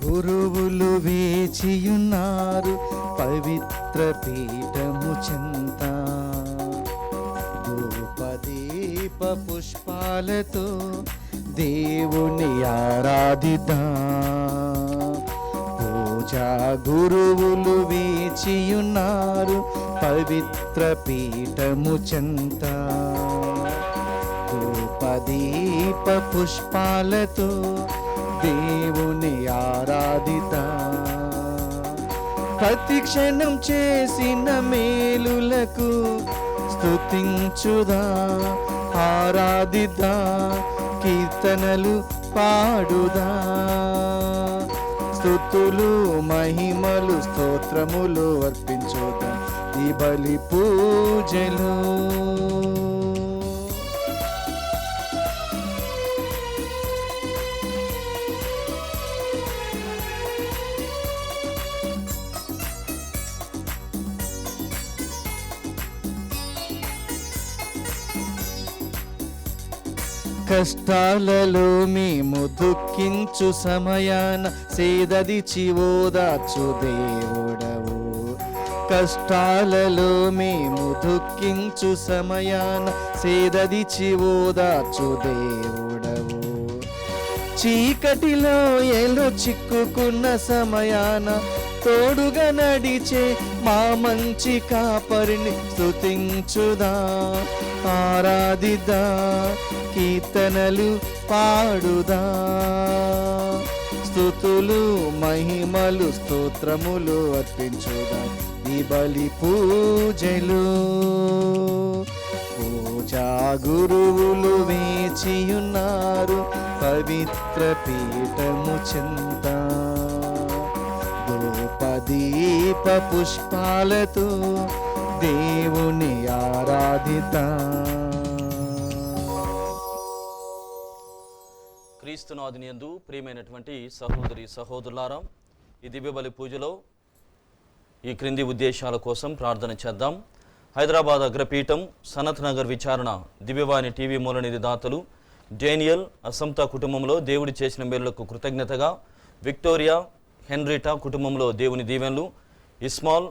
గురువులు వేచియున్నారు పవిత్ర పీఠము చెంత. ధూపదీప పుష్పాలతో దేవుని ఆరాధిద్దాం. పూజా గురువులు వేచియున్నారు పవిత్ర పీఠము చెంత. ధూపదీప పుష్పాలతో దేవుని ఆరాధిద్దాం. ప్రతి క్షణం చేసిన మేలులకు స్తుతించుదా, ఆరాధిద్దా, కీర్తనలు పాడుదా. స్తుతులు మహిమలు స్తోత్రములు అర్పించుదా ఈ బలి పూజలు. కష్టాలలో మేము దుఃఖించు సమయాన సేదదిచి ఓదార్చు దేవుడవు. కష్టాలలో మేము దుఃఖించు సమయాన సేదదిచి ఓదార్చు దేవుడవు. చీకటిలో ఎలో చిక్కుకున్న సమయాన తోడుగా నడిచే మా మంచి కాపరిని స్తుతించుదా, ఆరాధిద్దా, కీర్తనలు పాడుదా. స్తుతులు మహిమలు స్తోత్రములు అర్పించుదా ఈ బలి పూజలు. పూజా గురువులు వేచియున్నారు పవిత్ర పీఠము చెంత. ధూపదీప పుష్పాలతో దేవుని ఆరాధిద్దాం. క్రీస్తునాథునియందు ప్రియమైనటువంటి సహోదరి సహోదరులారా, ఈ దివ్యబలి పూజలో ఈ క్రింది ఉద్దేశాల కోసం ప్రార్థన చేద్దాం. హైదరాబాద్ అగ్రపీఠం, సనత్ నగర్ విచారణ, దివ్యవాణి టీవీ మూలనిధి దాతలు డేనియల్, అసంత కుటుంబంలో దేవుడి చేసిన మేలులకు కృతజ్ఞతగా విక్టోరియా, హెన్రిటా కుటుంబంలో దేవుని దీవెనలు, ఇస్మాల్,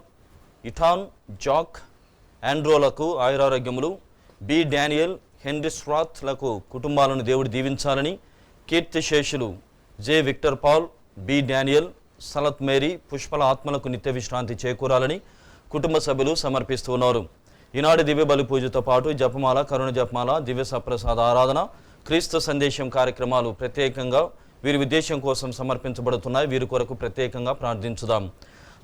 ఇథాన్, జాక్, ఆండ్రోలకు ఆయురారోగ్యములు, బి డానియల్, హెన్రీ స్ట్రాత్లకు కుటుంబాలను దేవుడు దీవించాలని, కీర్తిశేషులు J Victor Paul, B Daniel, సలత్ మేరీ, పుష్పల ఆత్మలకు నిత్య విశ్రాంతి చేకూరాలని కుటుంబ సభ్యులు సమర్పిస్తూ ఉన్నారు. ఈనాడు దివ్య బలి పూజతో పాటు జపమాల, కరుణ జపమాల, దివ్య సప్రసాద ఆరాధన, క్రీస్తు సందేశం కార్యక్రమాలు ప్రత్యేకంగా వీరి ఉద్దేశం కోసం సమర్పించబడుతున్నాయి. వీరి కొరకు ప్రత్యేకంగా ప్రార్థించుదాం.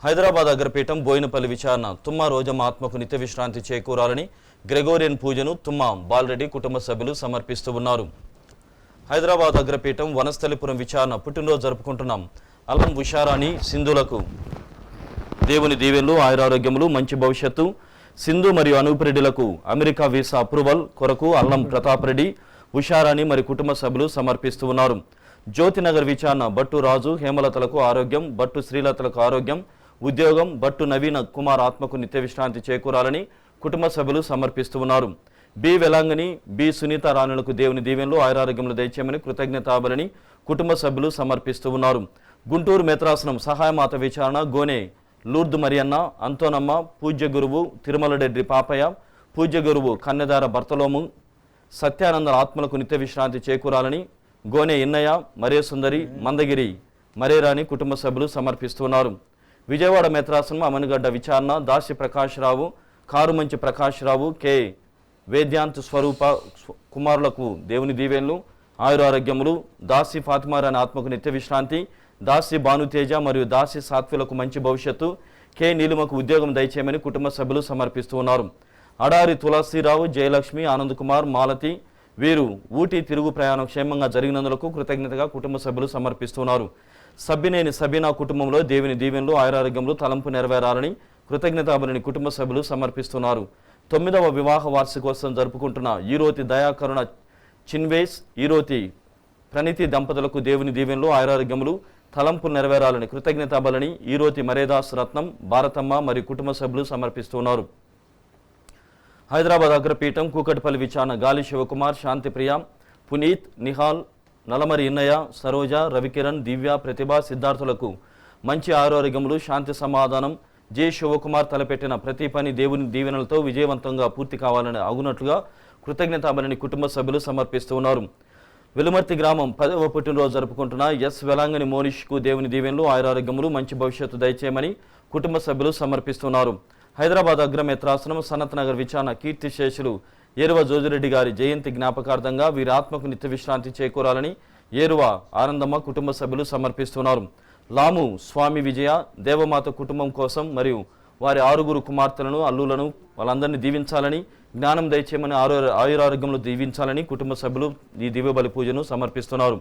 హైదరాబాద్ అగ్రపీఠం, బోయినపల్లి విచారణ, తుమ్మ రోజమ్మ ఆత్మకు నిత్య విశ్రాంతి చేకూరాలని గ్రెగోరియన్ పూజను తుమ్మ బాలరెడ్డి కుటుంబ సభ్యులు సమర్పిస్తూ ఉన్నారు. హైదరాబాద్ అగ్రపీఠం, వనస్థలిపురం విచారణ, పుట్టినరోజు జరుపుకుంటున్నాం అల్లం ఉషారాణి సింధులకు దేవుని దీవెనలు, ఆయురారోగ్యములు, మంచి భవిష్యత్తు. సింధు మరియు అనూప్ రెడ్డిలకు అమెరికా వీసా అప్రూవల్ కొరకు అల్లం ప్రతాప్ రెడ్డి, ఉషారాణి మరి కుటుంబ సభ్యులు సమర్పిస్తూ ఉన్నారు. జ్యోతినగర్ విచారణ, బట్టు రాజు, హేమలతలకు ఆరోగ్యం, బట్టు శ్రీలతలకు ఆరోగ్యం, ఉద్యోగం, బట్టు నవీన కుమార్ ఆత్మకు నిత్య విశ్రాంతి చేకూరాలని కుటుంబ సభ్యులు సమర్పిస్తూ ఉన్నారు. బి వెలాంగని, బి సునీత రాణులకు దేవుని దీవెనలు, ఆయురారోగ్యములు దయచేయమని కృతజ్ఞతాబలిని కుటుంబ సభ్యులు సమర్పిస్తూ ఉన్నారు. గుంటూరు మేత్రాసనం సహాయమాత విచారణ, గోనె లూర్దు మరియన్న, అంతోనమ్మ, పూజ్య గురువు తిరుమలరెడ్డి పాపయ్య, పూజ్య గురువు కన్నెదార భర్తలోము సత్యానంద ఆత్మలకు నిత్య విశ్రాంతి చేకూరాలని గోనె ఇన్నయ్య, మరే సుందరి, మందగిరి మరేరాని కుటుంబ సభ్యులు సమర్పిస్తున్నారు. విజయవాడ మేత్రాసనం అమనుగడ్డ విచారణ, దాసి ప్రకాశ్రావు, కారుమంచి ప్రకాశ్రావు, కె వేద్యాంత్ స్వరూప కుమారులకు దేవుని దీవెనలు, ఆయురారోగ్యములు, దాసి ఫాతిమారాని ఆత్మకు నిత్య విశ్రాంతి, దాసి భానుతేజ మరియు దాసి సాత్విలకు మంచి భవిష్యత్తు, కె నీలిమకు ఉద్యోగం దయచేయమని కుటుంబ సభ్యులు సమర్పిస్తూ ఉన్నారు. అడారి తులసిరావు, జయలక్ష్మి, ఆనంద్ కుమార్, మాలతి వీరు ఊటీ తిరుగు ప్రయాణం క్షేమంగా జరిగినందులకు కృతజ్ఞతగా కుటుంబ సభ్యులు సమర్పిస్తున్నారు. సబ్బినేని సబీనా కుటుంబంలో దేవుని దీవెనలు, ఆయురారోగ్యములు, తలంపు నెరవేరాలని కృతజ్ఞతాబలిని కుటుంబ సభ్యులు సమర్పిస్తున్నారు. 9వ వివాహ వార్షికోత్సవం జరుపుకుంటున్న ఈరోతి దయాకరుణ చిన్వేస్, ఈరోతి ప్రణితి దంపతులకు దేవుని దీవెనలు, ఆయురారోగ్యములు, తలంపు నెరవేరాలని కృతజ్ఞతాబలిని ఈరోతి మరేదాస్ రత్నం, భారతమ్మ మరియు కుటుంబ సభ్యులు సమర్పిస్తున్నారు. హైదరాబాద్ అగ్రపీఠం, కూకట్పల్లి విచారణ, గాలి శివకుమార్, శాంతిప్రియ, పునీత్, నిహాల్, నలమరి ఇన్నయ్య, సరోజ, రవికిరణ్, దివ్య, ప్రతిభ, సిద్ధార్థులకు మంచి ఆరోగ్యములు, శాంతి సమాధానం, జె శివకుమార్ తలపెట్టిన ప్రతి పని దేవుని దీవెనలతో విజయవంతంగా పూర్తి కావాలని అగునట్లుగా కృతజ్ఞతాబలిని కుటుంబ సభ్యులు సమర్పిస్తూ ఉన్నారు. వెలుమర్తి గ్రామం 10వ పుట్టినరోజు జరుపుకుంటున్న ఎస్ వెలాంగని మోనిష్కు దేవుని దీవెనలు, ఆయురారోగ్యములు, మంచి భవిష్యత్తు దయచేయమని కుటుంబ సభ్యులు సమర్పిస్తున్నారు. హైదరాబాద్ అగ్రమిత్రాసనం సనత్ నగర్ విచారణ కీర్తిశేషులు ఏరువ జోజిరెడ్డి గారి జయంతి జ్ఞాపకార్థంగా వీరి ఆత్మకు నిత్య విశ్రాంతి చేకూరాలని ఏరువ ఆనందమ్మ కుటుంబ సభ్యులు సమర్పిస్తున్నారు. లాము స్వామి విజయ దేవమాత కుటుంబం కోసం మరియు వారి 6 కుమార్తెలను, అల్లులను వాళ్ళందరినీ దీవించాలని, జ్ఞానం దయచేయమని, ఆయురారోగ్యంలో దీవించాలని కుటుంబ సభ్యులు ఈ దివ్య బలి పూజను సమర్పిస్తున్నారు.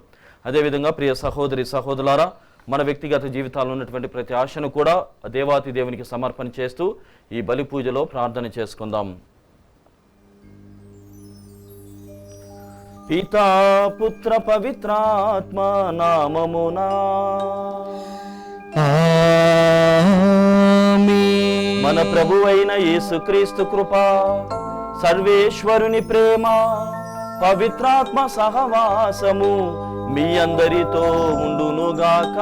అదేవిధంగా ప్రియ సహోదరి సహోదరులారా, మన వ్యక్తిగత జీవితాల్లో ఉన్నటువంటి ప్రతి ఆశను కూడా దేవాతి దేవునికి సమర్పణ చేస్తూ ఈ బలి పూజలో ప్రార్థన చేసుకుందాం. పితా పుత్ర పవిత్రాత్మ నామమునా మన ప్రభువైన యేసుక్రీస్తు కృప, సర్వేశ్వరుని ప్రేమ, పవిత్రాత్మ సహవాసము మీ అందరితో ఉండునుగాక.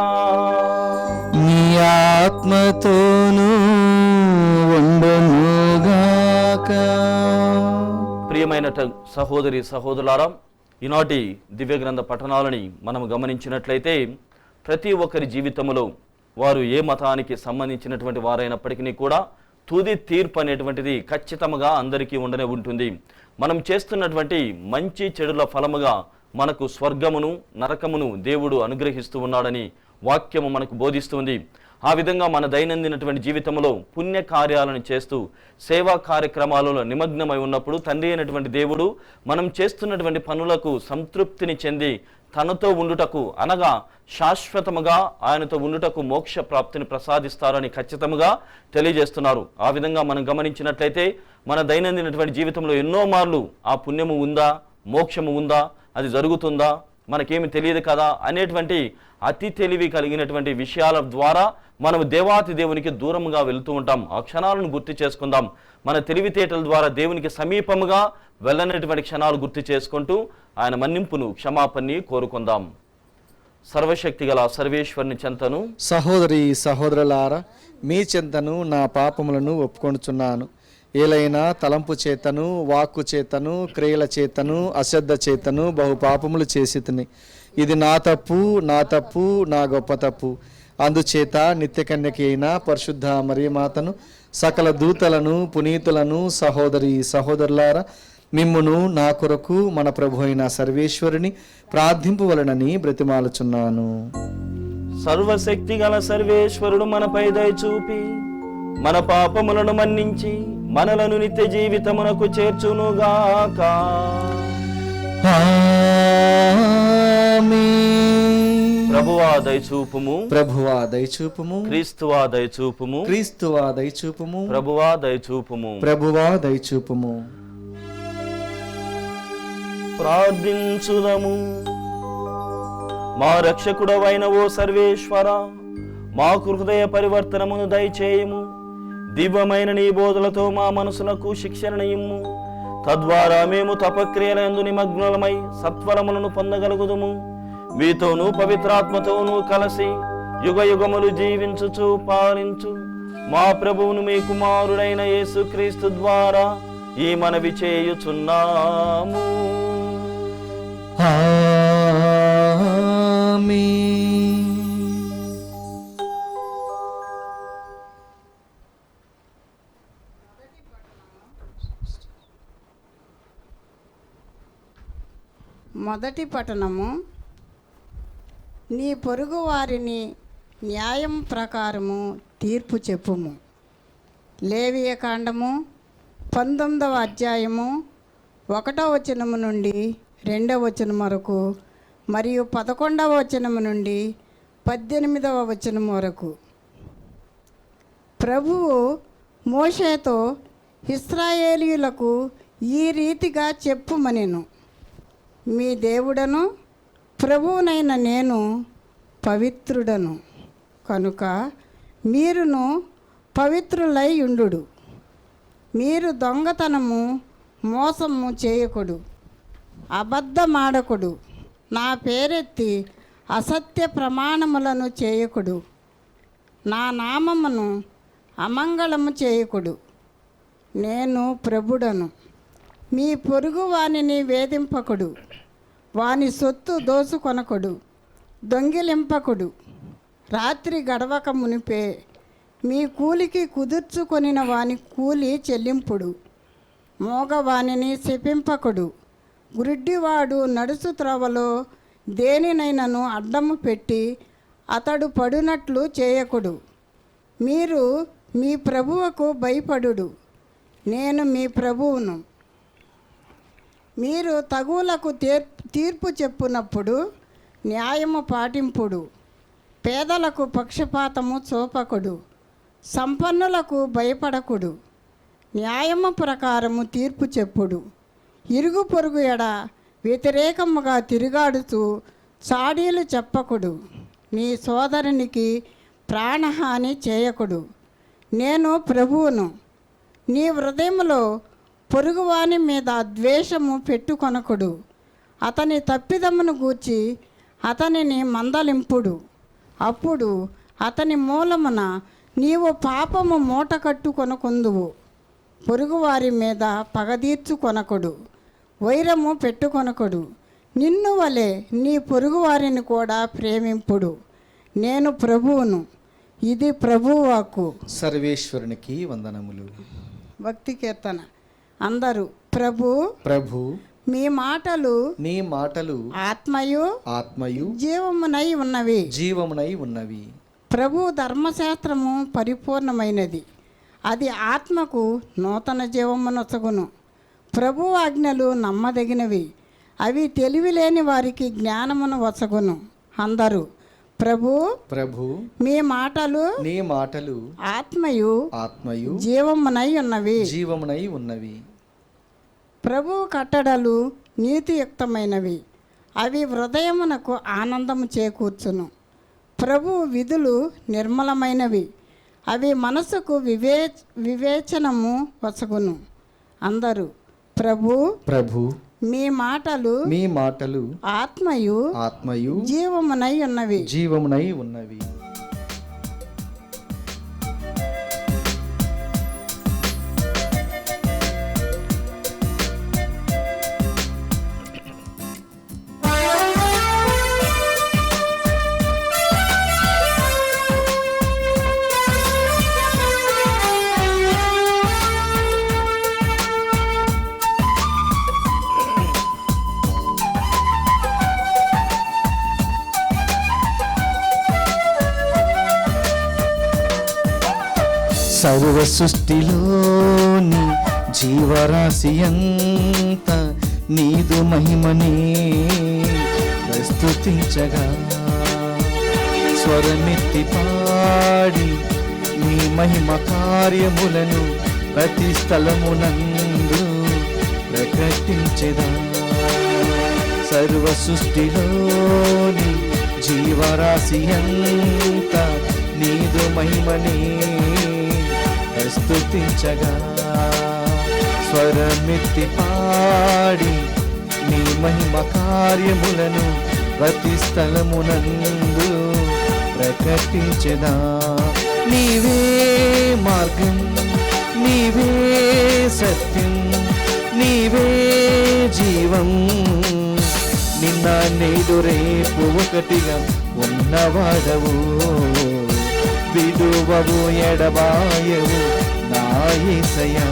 నీ ఆత్మతోనూ ఉండునుగాక. ప్రియమైన సహోదరి సహోదరులారా, ఈనాటి దివ్య గ్రంథ పఠనాలని మనం గమనించినట్లయితే ప్రతి ఒక్కరి జీవితంలో వారు ఏ మతానికి సంబంధించినటువంటి వారైనప్పటికీ కూడా తుది తీర్పు అనేటువంటిది ఖచ్చితంగా అందరికీ ఉండనే ఉంటుంది. మనం చేస్తున్నటువంటి మంచి చెడుల ఫలముగా మనకు స్వర్గమును నరకమును దేవుడు అనుగ్రహిస్తూ ఉన్నాడని వాక్యము మనకు బోధిస్తుంది. ఆ విధంగా మన దైనందినటువంటి జీవితంలో పుణ్య కార్యాలను చేస్తూ సేవా కార్యక్రమాలలో నిమగ్నమై ఉన్నప్పుడు తండ్రి అయినటువంటి దేవుడు మనం చేస్తున్నటువంటి పనులకు సంతృప్తిని చెంది తనతో ఉండుటకు అనగా శాశ్వతముగా ఆయనతో ఉండుటకు మోక్ష ప్రాప్తిని ప్రసాదిస్తారని ఖచ్చితంగా తెలియజేస్తున్నారు. ఆ విధంగా మనం గమనించినట్లయితే మన దైనందినటువంటి జీవితంలో ఎన్నో మార్లు ఆ పుణ్యము ఉందా, మోక్షము ఉందా, అది జరుగుతుందా, మనకేమి తెలియదు కదా అనేటువంటి అతి తెలివి కలిగినటువంటి విషయాల ద్వారా మనం దేవాతి దేవునికి దూరంగా వెళుతూ ఉంటాం. ఆ క్షణాలను గుర్తు చేసుకుందాం. మన తెలివితేటల ద్వారా దేవునికి సమీపముగా వెళ్ళనటువంటి క్షణాలు గుర్తు చేసుకుంటూ ఆయన మన్నింపును, క్షమాపణని కోరుకుందాం. సర్వశక్తి గల సర్వేశ్వరుని చెంతను, సహోదరి సహోదరులారా, మీ చెంతను నా పాపములను ఒప్పుకొనుచున్నాను. ఏలైనా తలంపు చేతను, వాక్కు చేతను, క్రియల చేతను, అశ్రద్ధ చేతను బహు పాపములు చేసితిని. ఇది నా తప్పు, నా గొప్ప తప్పు. అందుచేత నిత్యకన్యకి అయిన పరిశుద్ధ మరియమాతను, సకల దూతలను, పునీతులను, సహోదరి సహోదరులారా, మిమ్మును నా కొరకు మన ప్రభు అయిన సర్వేశ్వరుని ప్రార్థింపవలనని బ్రతిమాలుచున్నాను. సర్వశక్తి గల సర్వేశ్వరుడు మనపై దయ చూపి మన పాపములను మన్నించి మనలను నిత్య జీవితమునకు చేర్చునుగాక. ప్రభువా దయచూపుము, ప్రభువా దయచూపుము, క్రీస్తువా దయచూపుము, క్రీస్తువా దయచూపుము, ప్రభువా దయచూపుము, ప్రభువా దయచూపుము. ప్రార్థించుదము. మా రక్షకుడవైన ఓ సర్వేశ్వర, మాకు హృదయ పరివర్తనమును దయచేయము. దివ్యమైన నీ బోధలతో మా మనసులకు శిక్షణనిమ్ము. తద్వారా మేము తపక్రియలందు నిమగ్నులమై సత్వరములను పొందగలుగుదుము. మీతోనూ పవిత్రాత్మతోనూ కలిసి యుగ యుగములు జీవించుచు పాలించు మా ప్రభువును మీ కుమారుడైన యేసుక్రీస్తు ద్వారా ఈ మనవి చేయుచున్నాము. మొదటి పఠనము. నీ పొరుగు వారిని న్యాయం ప్రకారము తీర్పు చెప్పుము. లేవియ కాండము 19వ అధ్యాయము 1వ వచనము నుండి 2వ వచనం వరకు మరియు 11వ వచనము నుండి 18వ వచనం వరకు. ప్రభువు మోషేతో ఇశ్రాయేలీయులకు ఈ రీతిగా చెప్పుమనెను. మీ దేవుడను ప్రభువునైన నేను పవిత్రుడను కనుక మీరును పవిత్రులై ఉండుడు. మీరు దొంగతనము, మోసము చేయకుడు, అబద్ధమాడకుడు, నా పేరెత్తి అసత్య ప్రమాణములను చేయకుడు. నా నామమును అమంగళము చేయకుడు. నేను ప్రభుడను. మీ పొరుగు వానిని వేధింపకుడు. వాని సొత్తు దోసుకొనకుడు. దొంగిలింపకుడు. రాత్రి గడవక మునిపే మీ కూలికి కుదుర్చుకొనిన వాని కూలి చెల్లింపుడు. మోగవానిని శపింపకుడు. గుడ్డివాడు నడుసు త్రోవలో దేనినైనను అడ్డము పెట్టి అతడు పడునట్లు చేయకుడు. మీరు మీ ప్రభువుకు భయపడుడు. నేను మీ ప్రభువును. మీరు తగువులకు తీర్పు చెప్పునప్పుడు న్యాయము పాటింపుడు. పేదలకు పక్షపాతము చూపకుడు. సంపన్నులకు భయపడకుడు. న్యాయము ప్రకారము తీర్పు చెప్పుడు. ఇరుగు పొరుగు ఎడ వ్యతిరేకముగా తిరుగాడుతూ చాడీలు చెప్పకుడు. నీ సోదరునికి ప్రాణహాని చేయకుడు. నేను ప్రభువును. నీ హృదయములో పొరుగువాని మీద ద్వేషము పెట్టుకొనకుడు. అతని తప్పిదమును గూర్చి అతనిని మందలింపుడు. అప్పుడు అతని మూలమున నీవు పాపము మూట కట్టుకొనకుందువు. పొరుగువారి మీద పగదీర్చుకొనకుడు. వైరము పెట్టుకొనకుడు. నిన్ను వలె నీ పొరుగువారిని కూడా ప్రేమింపుడు. నేను ప్రభువును. ఇది ప్రభువు వాక్కు. సర్వేశ్వరునికి వందనములు. భక్తి కీర్తన. అందరూ ప్రభు ప్రభు మీ మాటలు నీ మాటలు ఆత్మయు ఆత్మయు జీవమునై ఉన్నవి. జీవమునై ఉన్నవి. ప్రభు ధర్మశాస్త్రము పరిపూర్ణమైనది. అది ఆత్మకు నూతన జీవమునొసగును. ప్రభు ఆజ్ఞలు నమ్మదగినవి. అవి తెలివిలేని వారికి జ్ఞానమును వసగును. అందరూ ప్రభు ప్రభు మీ మాటలు నీ మాటలు ఆత్మయు ఆత్మయు జీవమునై ఉన్నవి. జీవమునై ఉన్నవి. ప్రభు కట్టడలు నీతియుక్తమైనవి. అవి హృదయమునకు ఆనందము చేకూర్చును. ప్రభు విధులు నిర్మలమైనవి. అవి మనసుకు వివేచనము వసగును. అందరూ ప్రభు ప్రభు మీ మాటలు మీ మాటలు ఆత్మయు ఆత్మయు జీవమునై ఉన్నవి. జీవమునై ఉన్నవి. సర్వ సృష్టిలోని జీవరాశి అంత నీదు మహిమనే ప్రస్తుతించగా స్వరమెత్తి పాడి నీ మహిమ కార్యములను ప్రతి స్థలమునందు ప్రకటించెదా. సర్వ సృష్టిలోని జీవరాశి అంత నీదు మహిమనే స్తుతించగా స్వరమెత్తి పాడి నీ మహిమ కార్యములను ప్రతి స్థలమునందు ప్రకటించెదా. నీవే మార్గం, నీవే సత్యం, నీవే జీవం. నిన్న నేడు రేపు ఒకటిగా ఉన్నవాడవు. విడువవు ఎడబాయవు నా యేసయ్యా.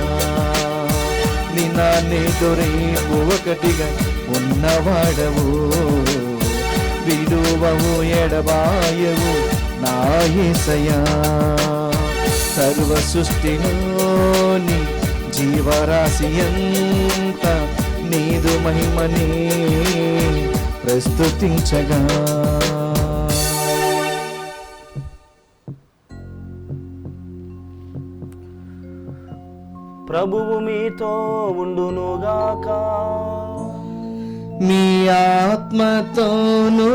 నిన్న నేడు రేపు ఒకటిగా ఉన్నవాడవు. విడువవు ఎడబాయవు నా యేసయ్యా. సర్వ సృష్టిలోని జీవరాశి అంత నీదు మహిమనే ప్రస్తుతించగా. ప్రభువు మీతో ఉండునుగాక. మీ ఆత్మతోనూ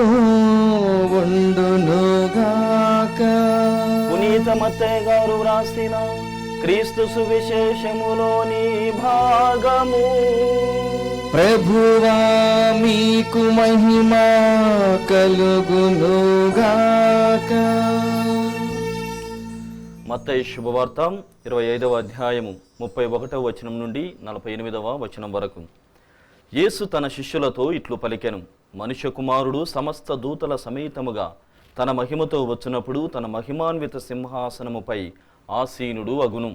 ఉండునుగాక. పునీత మత్తయ్య గారు వ్రాసిన క్రీస్తు సువిశేషములోని భాగము. ప్రభువా మీకు మహిమ కలుగునుగాక. మత్తయి శుభవార్త 25వ అధ్యాయము 31వ వచనం నుండి 48వ వచనం వరకు. యేసు తన శిష్యులతో ఇట్లు పలికెను, మనుష్య కుమారుడు సమస్త దూతల సమేతముగా తన మహిమతో వచ్చినప్పుడు తన మహిమాన్విత సింహాసనముపై ఆసీనుడు అగును.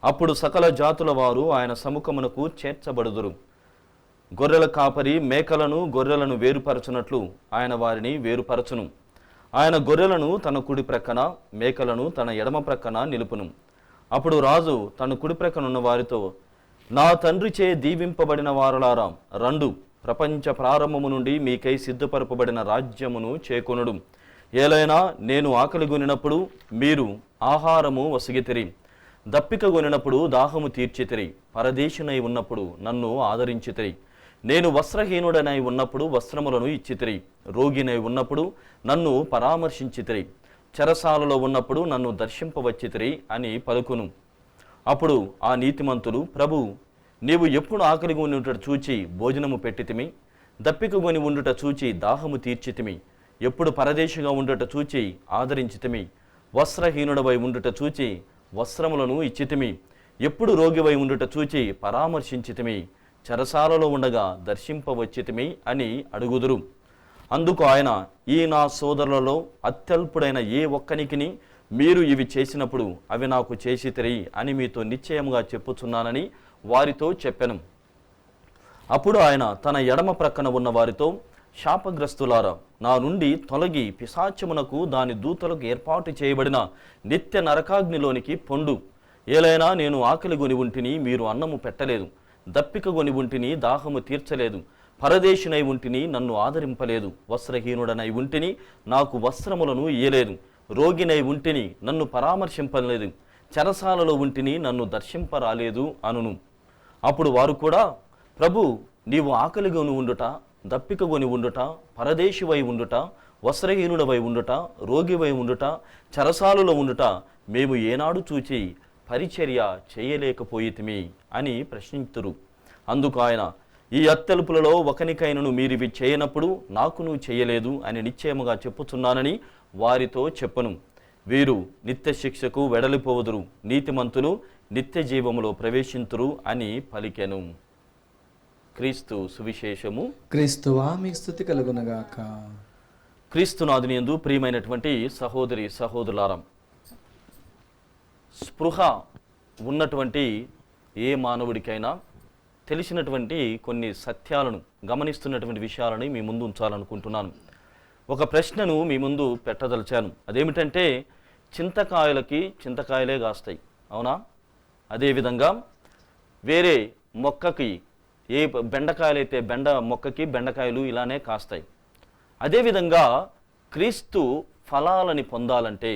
అప్పుడు సకల జాతుల వారు ఆయన సముఖమునకు చేర్చబడుదురు. గొర్రెల కాపరి మేకలను గొర్రెలను వేరుపరచునట్లు ఆయన వారిని వేరుపరచును. ఆయన గొర్రెలను తన కుడి ప్రక్కన, మేకలను తన ఎడమ ప్రక్కన నిలుపును. అప్పుడు రాజు తన కుడి ప్రక్కనున్న వారితో, నా తండ్రిచే దీవింపబడిన వారలారా, రండు, ప్రపంచ ప్రారంభము నుండి మీకై సిద్ధపరపబడిన రాజ్యమును చేకొనుడు. ఏలైనా నేను ఆకలి గొనినప్పుడు మీరు ఆహారము వసగితిరి, దప్పిక గొనినప్పుడు దాహము తీర్చితిరి, పరదేశినై ఉన్నప్పుడు నన్ను ఆదరించితిరి, నేను వస్త్రహీనుడనై ఉన్నప్పుడు వస్త్రములను ఇచ్చితిరి, రోగినై ఉన్నప్పుడు నన్ను పరామర్శించితిరి, చెరసాలలో ఉన్నప్పుడు నన్ను దర్శింపవచ్చితిరి అని పలుకును. అప్పుడు ఆ నీతిమంతులు, ప్రభు, నీవు ఎప్పుడు ఆకలిగా ఉండుట చూచి భోజనము పెట్టితిమి, దప్పిక కొని ఉండుట చూచి దాహము తీర్చితిమి, ఎప్పుడు పరదేశిగా ఉండుట చూచి ఆదరించితిమి, వస్త్రహీనుడవై ఉండుట చూచి వస్త్రములను ఇచ్చితిమి, ఎప్పుడు రోగివై ఉండుట చూచి పరామర్శించితిమి, చెరసాలలో ఉండగా దర్శింపవచ్చితిమి అని అడుగుదురు. అందుకు ఆయన, ఈ నా సోదరులలో అత్యల్పుడైన ఏ ఒక్కనికిని మీరు ఇవి చేసినప్పుడు అవి నాకు చేసితిరి అని మీతో నిశ్చయముగా చెప్పుచున్నానని వారితో చెప్పెను. అప్పుడు ఆయన తన ఎడమ ప్రక్కన ఉన్న వారితో, శాపగ్రస్తులారా, నా నుండి తొలగి పిశాచమునకు దాని దూతలకు ఏర్పాటు చేయబడిన నిత్య నరకాగ్నిలోనికి పొండు. ఏలైనా నేను ఆకలి గొని ఉంటిని, మీరు అన్నము పెట్టలేదు, దప్పిక గొని ఉంటిని, దాహము తీర్చలేదు, పరదేశినై ఉంటిని, నన్ను ఆదరింపలేదు, వస్త్రహీనుడనై ఉంటిని, నాకు వస్త్రములను ఇయ్యలేదు, రోగినై ఉంటిని, నన్ను పరామర్శింపలేదు, చెరసాలలో ఉంటిని, నన్ను దర్శింపరాలేదు అనును. అప్పుడు వారు కూడా, ప్రభు, నీవు ఆకలిగొని ఉండుట, దప్పికగొని ఉండుట, పరదేశివై ఉండుట, వస్త్రహీనుడవై ఉండుట, రోగివై ఉండుట, చెరసాలలో ఉండుట మేము ఏనాడు చూచి పరిచర్య చేయలేకపోయితిమి అని ప్రశ్నింతురు. అందుకు ఆయన, ఈ అత్తెలుపులలో ఒకనికైనను మీరివి చేయనప్పుడు నాకును చేయలేదు అని నిశ్చయముగా చెప్పుచున్నానని వారితో చెప్పను. వీరు నిత్య శిక్షకు వెడలిపోవుదురు, నీతిమంతులు నిత్య జీవములో ప్రవేశింతురు అని పలికెను. క్రీస్తు సువిశేషము. క్రీస్తువా మీకు స్తుతి కలుగునగాక. క్రీస్తునాథుని యందు ప్రియమైనటువంటి సహోదరి సహోదరులారా, స్పృహ ఉన్నటువంటి ఏ మానవుడికైనా తెలిసినటువంటి కొన్ని సత్యాలను, గమనిస్తున్నటువంటి విషయాలని మీ ముందు ఉంచాలనుకుంటున్నాను. ఒక ప్రశ్నను మీ ముందు పెట్టదలిచాను. అదేమిటంటే, చింతకాయలకి చింతకాయలే కాస్తాయి, అవునా? అదేవిధంగా వేరే మొక్కకి, ఏ బెండకాయలైతే బెండ మొక్కకి బెండకాయలు ఇలానే కాస్తాయి. అదేవిధంగా క్రీస్తు ఫలాలని పొందాలంటే,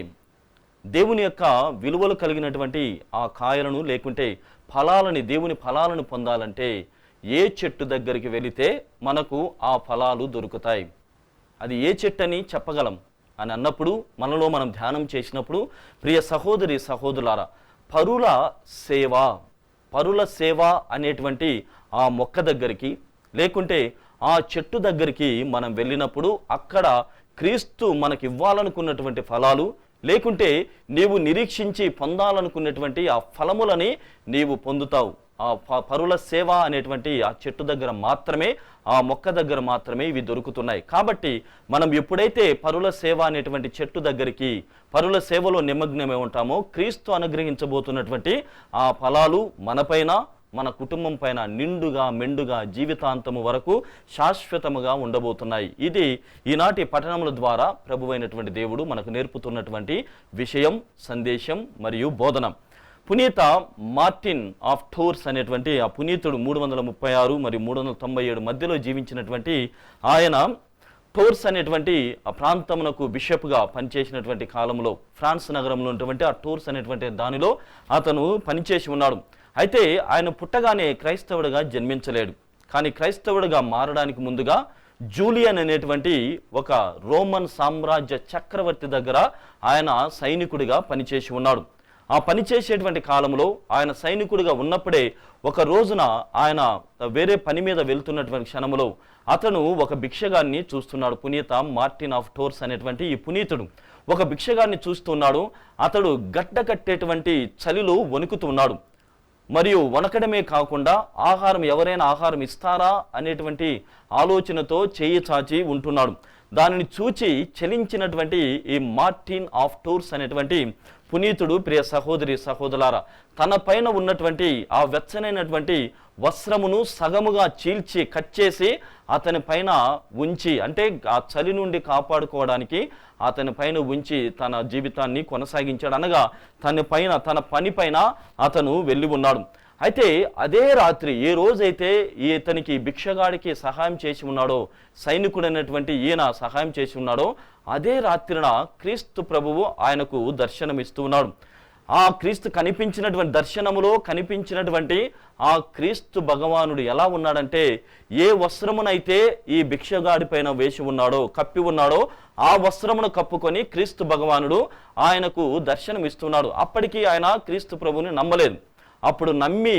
దేవుని యొక్క విలువలు కలిగినటువంటి ఆ కాయలను లేకుంటే ఫలాలని, దేవుని ఫలాలను పొందాలంటే ఏ చెట్టు దగ్గరికి వెళితే మనకు ఆ ఫలాలు దొరుకుతాయి, అది ఏ చెట్టు అని చెప్పగలం అని అన్నప్పుడు, మనలో మనం ధ్యానం చేసినప్పుడు, ప్రియ సహోదరి సహోదరులారా, పరుల సేవ అనేటువంటి ఆ మొక్క దగ్గరికి లేకుంటే ఆ చెట్టు దగ్గరికి మనం వెళ్ళినప్పుడు అక్కడ క్రీస్తు మనకి ఇవ్వాలనుకున్నటువంటి ఫలాలు, లేకుంటే నీవు నిరీక్షించి పొందాలనుకున్నటువంటి ఆ ఫలములని నీవు పొందుతావు. ఆ పరుల సేవ అనేటువంటి ఆ చెట్టు దగ్గర మాత్రమే, ఆ మొక్క దగ్గర మాత్రమే ఇవి దొరుకుతున్నాయి. కాబట్టి మనం ఎప్పుడైతే పరుల సేవ అనేటువంటి చెట్టు దగ్గరికి, పరుల సేవలో నిమగ్నమై ఉంటామో, క్రీస్తు అనుగ్రహించబోతున్నటువంటి ఆ ఫలాలు మనపైన, మన కుటుంబం పైన నిండుగా మెండుగా జీవితాంతము వరకు శాశ్వతముగా ఉండబోతున్నాయి. ఇది ఈనాటి పఠనముల ద్వారా ప్రభువైనటువంటి దేవుడు మనకు నేర్పుతున్నటువంటి విషయం, సందేశం మరియు బోధన. పునీత మార్టిన్ ఆఫ్ టోర్స్ అనేటువంటి ఆ పునీతుడు 336 మరియు 397 మధ్యలో జీవించినటువంటి ఆయన, టోర్స్ అనేటువంటి ఆ ప్రాంతమునకు బిషప్గా పనిచేసినటువంటి కాలంలో ఫ్రాన్స్ నగరంలో ఉన్నటువంటి ఆ టోర్స్ అనేటువంటి దానిలో అతను పనిచేసి ఉన్నాడు. అయితే ఆయన పుట్టగానే క్రైస్తవుడిగా జన్మించలేడు. కానీ క్రైస్తవుడిగా మారడానికి ముందుగా జూలియన్ అనేటువంటి ఒక రోమన్ సామ్రాజ్య చక్రవర్తి దగ్గర ఆయన సైనికుడిగా పనిచేసి ఉన్నాడు. ఆ పని చేసేటువంటి కాలంలో ఆయన సైనికుడిగా ఉన్నప్పుడే ఒక రోజున ఆయన వేరే పని మీద వెళ్తున్నటువంటి క్షణంలో అతను ఒక భిక్షగాన్ని చూస్తున్నాడు. పునీత మార్టిన్ ఆఫ్ టోర్స్ అనేటువంటి ఈ పునీతుడు ఒక భిక్షగాన్ని చూస్తున్నాడు. అతడు గడ్డ కట్టేటువంటి చలిలో వణుకుతున్నాడు. మరియు వణకడమే కాకుండా ఎవరైనా ఆహారం ఇస్తారా అనేటువంటి ఆలోచనతో చేయి చాచి ఉంటున్నాడు. దానిని చూచి చలించినటువంటి ఈ మార్టిన్ ఆఫ్ టోర్స్ అనేటువంటి పునీతుడు, ప్రియ సహోదరి సహోదరులారా, తన పైన ఉన్నటువంటి ఆ వెచ్చనైనటువంటి వస్త్రమును సగముగా చీల్చి కట్ చేసి అతని పైన ఉంచి, అంటే ఆ చలి నుండి కాపాడుకోవడానికి అతని పైన ఉంచి తన జీవితాన్ని కొనసాగించాడు. అనగా తన పని పైన అతను వెళ్ళి ఉన్నాడు. అయితే అదే రాత్రి ఏ రోజైతే ఇతనికి భిక్షగాడికి సహాయం చేసి ఉన్నాడో, సైనికుడైనటువంటి ఈయన సహాయం చేసి ఉన్నాడో, అదే రాత్రిన క్రీస్తు ప్రభువు ఆయనకు దర్శనమిస్తూ ఉన్నాడు. ఆ క్రీస్తు కనిపించినటువంటి దర్శనములో కనిపించినటువంటి ఆ క్రీస్తు భగవానుడు ఎలా ఉన్నాడంటే, ఏ వస్త్రమునైతే ఈ భిక్షగాడి పైన వేసి ఉన్నాడో, కప్పి ఉన్నాడో, ఆ వస్త్రమును కప్పుకొని క్రీస్తు భగవానుడు ఆయనకు దర్శనమిస్తున్నాడు. అప్పటికి ఆయన క్రీస్తు ప్రభువుని నమ్మలేదు. అప్పుడు నమ్మి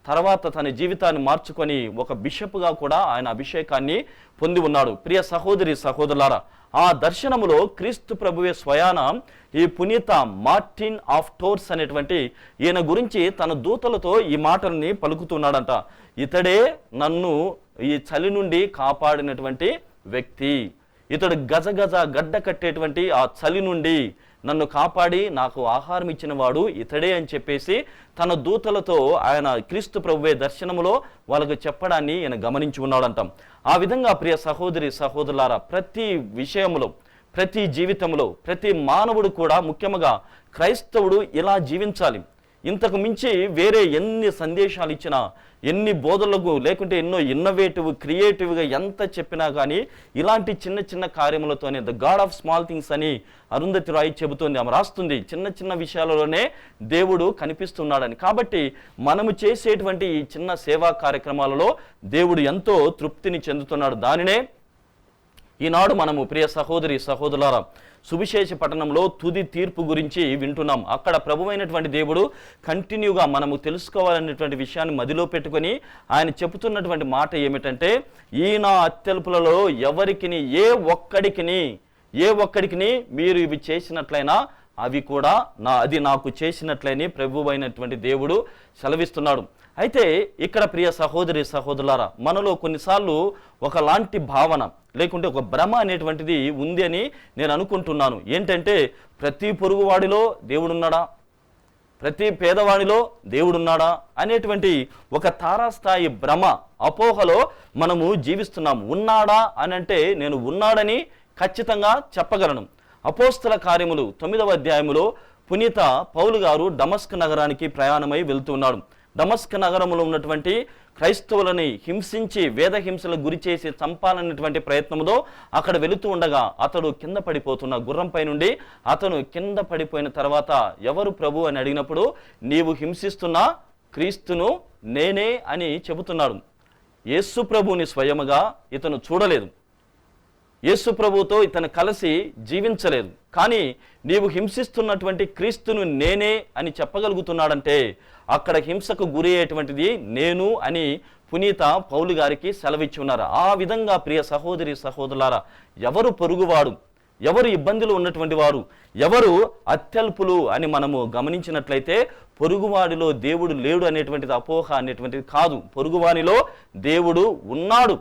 తర్వాత తన జీవితాన్ని మార్చుకొని ఒక బిషప్గా కూడా ఆయన అభిషేకాన్ని పొంది ఉన్నాడు. ప్రియ సహోదరి సహోదరులారా, ఆ దర్శనములో క్రీస్తు ప్రభువే స్వయాన ఈ పునీత మార్టిన్ ఆఫ్ టోర్స్ అనేటువంటి ఈయన గురించి తన దూతలతో ఈ మాటల్ని పలుకుతున్నాడంట. ఇతడే నన్ను ఈ చలి నుండి కాపాడినటువంటి వ్యక్తి, ఇతడు గడ్డ కట్టేటువంటి ఆ చలి నుండి నన్ను కాపాడి నాకు ఆహారం ఇచ్చిన వాడు ఇతడే అని చెప్పేసి తన దూతలతో ఆయన క్రీస్తు ప్రభువే దర్శనములో వాళ్ళకు చెప్పడాన్ని ఈయన గమనించి ఉన్నాడంటాం. ఆ విధంగా ప్రియ సహోదరి సహోదరులారా, ప్రతి విషయంలో, ప్రతి జీవితంలో, ప్రతి మానవుడు కూడా, ముఖ్యంగా క్రైస్తవుడు ఇలా జీవించాలి. ఇంతకు మించి వేరే ఎన్ని సందేశాలు ఇచ్చినా, ఎన్ని బోధనలకు లేకుంటే ఎన్నో ఇన్నోవేటివ్ క్రియేటివ్గా ఎంత చెప్పినా కానీ ఇలాంటి చిన్న చిన్న కార్యములతోనే the God of Small Things అని అరుంధతి రాయి చెబుతుంది, ఆమె రాస్తుంది. చిన్న చిన్న విషయాలలోనే దేవుడు కనిపిస్తున్నాడని. కాబట్టి మనము చేసేటువంటి ఈ చిన్న సేవా కార్యక్రమాలలో దేవుడు ఎంతో తృప్తిని చెందుతున్నాడు. దానినే ఈనాడు మనము ప్రియ సహోదరి సహోదరులారా సువిశేష పట్టణంలో తుది తీర్పు గురించి వింటున్నాం. అక్కడ ప్రభువైనటువంటి దేవుడు కంటిన్యూగా మనము తెలుసుకోవాలనేటువంటి విషయాన్ని మదిలో పెట్టుకొని ఆయన చెబుతున్నటువంటి మాట ఏమిటంటే, ఈ నా అత్యల్పులలో ఎవరికిని ఏ ఒక్కడికిని మీరు ఇవి చేసినట్లయినా అవి కూడా అది నాకు చేసినట్లయినా ప్రభువైనటువంటి దేవుడు సెలవిస్తున్నాడు. అయితే ఇక్కడ ప్రియ సహోదరి సహోదరులారా, మనలో కొన్నిసార్లు ఒకలాంటి భావన లేకుంటే ఒక భ్రమ అనేటువంటిది ఉంది అని నేను అనుకుంటున్నాను. ఏంటంటే, ప్రతి పొరుగువాడిలో దేవుడున్నాడా, ప్రతి పేదవాడిలో దేవుడున్నాడా అనేటువంటి ఒక తారాస్థాయి భ్రమ, అపోహలో మనము జీవిస్తున్నాం. ఉన్నాడా అని అంటే నేను ఉన్నాడని ఖచ్చితంగా చెప్పగలను. అపోస్తల కార్యములు 9వ అధ్యాయములో పునీత పౌలు గారు డమస్క్ నగరానికి ప్రయాణమై వెళ్తున్నాడు. డమస్క్ నగరంలో ఉన్నటువంటి క్రైస్తవులని హింసించి వేద హింసలకు గురి చేసి చంపాలనేటువంటి ప్రయత్నంలో అక్కడ వెళుతూ ఉండగా అతడు కింద పడిపోతున్న గుర్రంపై నుండి అతను కింద పడిపోయిన తర్వాత ఎవరు ప్రభు అని అడిగినప్పుడు, నీవు హింసిస్తున్న క్రీస్తును నేనే అని చెబుతున్నాడు. యేసు ప్రభువుని స్వయముగా ఇతను చూడలేదు, యేసు ప్రభువుతో ఇతను కలిసి జీవించలేదు. కానీ నీవు హింసిస్తున్నటువంటి క్రీస్తును నేనే అని చెప్పగలుగుతున్నాడంటే అక్కడ హింసకు గురి అయ్యేటువంటిది నేను అని పునీత పౌలు గారికి సెలవిచ్చి ఉన్నారు. ఆ విధంగా ప్రియ సహోదరి సహోదరులారా, ఎవరు పొరుగువాడు, ఎవరు ఇబ్బందులు ఉన్నటువంటి వారు, ఎవరు అత్యల్పులు అని మనము గమనించినట్లయితే పొరుగువాడిలో దేవుడు లేడు అనేటువంటిది అపోహ అనేటువంటిది కాదు. పొరుగువానిలో దేవుడు ఉన్నాడు.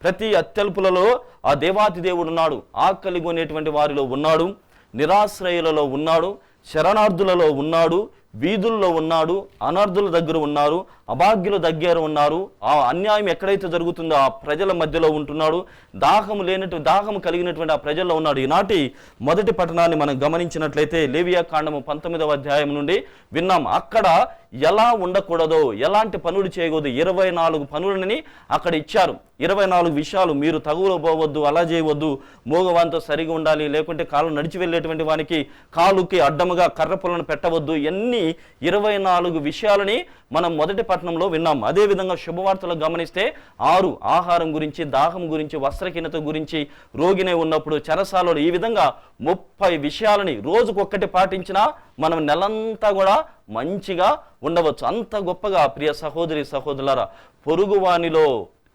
ప్రతి అత్యల్పులలో ఆ దేవాతి దేవుడు ఉన్నాడు. ఆకలి కొనేటువంటి వారిలో ఉన్నాడు, నిరాశ్రయులలో ఉన్నాడు, శరణార్థులలో ఉన్నాడు, వీధుల్లో ఉన్నాడు, అనర్థుల దగ్గర ఉన్నారు, అభాగ్యుల దగ్గర ఉన్నారు. ఆ అన్యాయం ఎక్కడైతే జరుగుతుందో ఆ ప్రజల మధ్యలో ఉంటున్నాడు. దాహము కలిగినటువంటి ఆ ప్రజల్లో ఉన్నాడు. ఈనాటి మొదటి పట్టణాన్ని మనం గమనించినట్లయితే లేవియా కాండము 19వ అధ్యాయం నుండి విన్నాం. అక్కడ ఎలా ఉండకూడదో, ఎలాంటి పనులు చేయకూడదు, 24 పనులని అక్కడ ఇచ్చారు. 24 విషయాలు. మీరు తగువలో పోవద్దు, అలా చేయవద్దు, మోగవానితో సరిగా ఉండాలి, లేకుంటే కాళ్ళు నడిచి వెళ్ళేటువంటి వానికి కాలుకి అడ్డముగా కర్ర పొలను పెట్టవద్దు. ఎన్ని 24 విషయాలని మనం మొదటి పట్టణంలో విన్నాం. అదేవిధంగా శుభవార్తలు గమనిస్తే 6 ఆహారం గురించి, దాహం గురించి, వస్త్రహీనత గురించి, రోగినే ఉన్నప్పుడు, చెరసాలలో, ఈ విధంగా 30 విషయాలని రోజుకొక్కటి పాటించినా మనం నెలంతా కూడా మంచిగా ఉండవచ్చు. అంత గొప్పగా ప్రియ సహోదరి సహోదరులారా పొరుగువానిలో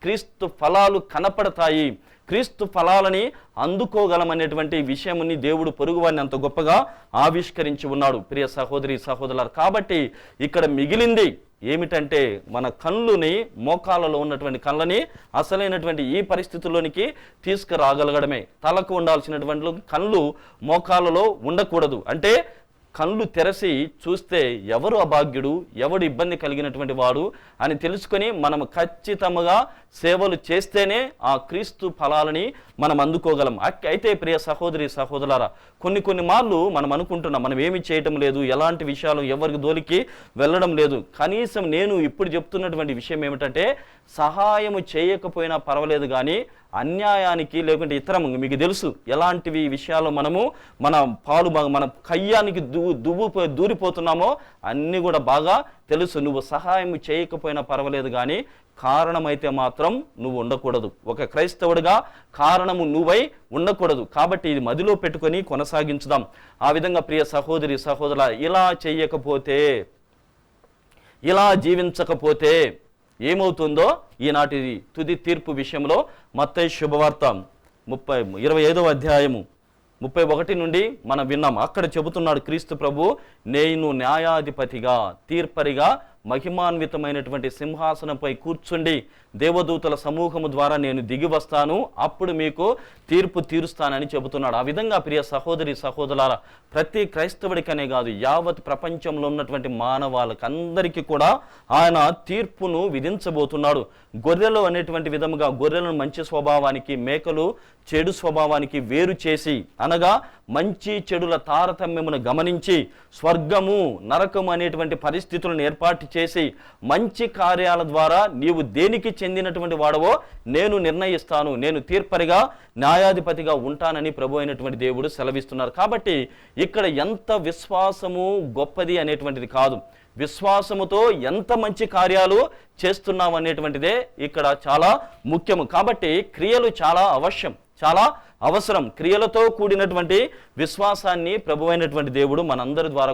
క్రీస్తు ఫలాలు కనపడతాయి. క్రీస్తు ఫలాలని అందుకోగలమనేటువంటి విషయముని దేవుడు పొరుగువారిని అంత గొప్పగా ఆవిష్కరించి ఉన్నాడు ప్రియ సహోదరి సహోదరులారా. కాబట్టి ఇక్కడ మిగిలింది ఏమిటంటే మన కళ్ళుని, మోకాళ్ళలో ఉన్నటువంటి కళ్ళని అసలైనటువంటి ఈ పరిస్థితుల్లోనికి తీసుకురాగలగడమే. తలకు ఉండాల్సినటువంటి కళ్ళు మోకాళ్ళలో ఉండకూడదు. అంటే కళ్ళు తెరసి చూస్తే ఎవరు అభాగ్యుడు, ఎవడు ఇబ్బంది కలిగినటువంటి వాడు అని తెలుసుకొని మనం ఖచ్చితంగా సేవలు చేస్తేనే ఆ క్రీస్తు ఫలాలని మనం అందుకోగలం. అయితే ప్రియ సహోదరి సహోదరులారా కొన్ని మార్లు మనం అనుకుంటున్నాం మనం ఏమి చేయటం లేదు, ఎలాంటి విషయాలు ఎవరికి దోలికి వెళ్ళడం లేదు. కనీసం నేను ఇప్పుడు చెప్తున్నటువంటి విషయం ఏమిటంటే సహాయం చేయకపోయినా పర్వాలేదు, కానీ అన్యాయానికి లేకుంటే ఇతరం మీకు తెలుసు ఎలాంటివి విషయాలు మనము మన కయ్యానికి దూరిపోతున్నామో అన్నీ కూడా బాగా తెలుసు. నువ్వు సహాయం చేయకపోయినా పర్వాలేదు, కానీ కారణమైతే మాత్రం నువ్వు ఉండకూడదు. ఒక క్రైస్తవుడిగా కారణము నువ్వై ఉండకూడదు. కాబట్టి ఇది మదిలో పెట్టుకొని కొనసాగించుదాం. ఆ విధంగా ప్రియ సహోదరి సహోదరుల ఇలా చేయకపోతే, ఇలా జీవించకపోతే ఏమవుతుందో ఈనాటి తుది తీర్పు విషయంలో మత్తయి శుభవార్త 25వ అధ్యాయము 31 నుండి మనం విన్నాం. అక్కడ చెబుతున్నాడు క్రీస్తు ప్రభు, నేను న్యాయాధిపతిగా, తీర్పరిగా మహిమాన్వితమైనటువంటి సింహాసనంపై కూర్చుండి దేవదూతల సమూహము ద్వారా నేను దిగి వస్తాను, అప్పుడు మీకు తీర్పు తీరుస్తానని చెబుతున్నాడు. ఆ విధంగా ప్రియ సహోదరి సహోదరులారా ప్రతి క్రైస్తవుడికనే కాదు, యావత్ ప్రపంచంలో ఉన్నటువంటి మానవాళ్ళకి అందరికీ కూడా ఆయన తీర్పును విధించబోతున్నాడు. గొర్రెలు అనేటువంటి విధముగా గొర్రెలను మంచి స్వభావానికి, మేకలు చెడు స్వభావానికి వేరు చేసి, అనగా మంచి చెడుల తారతమ్యమును గమనించి స్వర్గము నరకము అనేటువంటి పరిస్థితులను ఏర్పాటు చేసి మంచి కార్యాల ద్వారా నీవు దేనికి చెందినటువంటి వాడవో నేను నిర్ణయిస్తాను, నేను తీర్పరిగా న్యాయాధిపతిగా ఉంటానని ప్రభు అయినటువంటి దేవుడు సెలవిస్తున్నారు. కాబట్టి ఇక్కడ ఎంత విశ్వాసము గొప్పది అనేటువంటిది కాదు, విశ్వాసముతో ఎంత మంచి కార్యాలు చేస్తున్నాం అనేటువంటిదే ఇక్కడ చాలా ముఖ్యము. కాబట్టి క్రియలు చాలా అవశ్యం, చాలా అవసరం. క్రియలతో కూడినటువంటి విశ్వాసాన్ని ప్రభువైనటువంటి దేవుడు మనందరి ద్వారా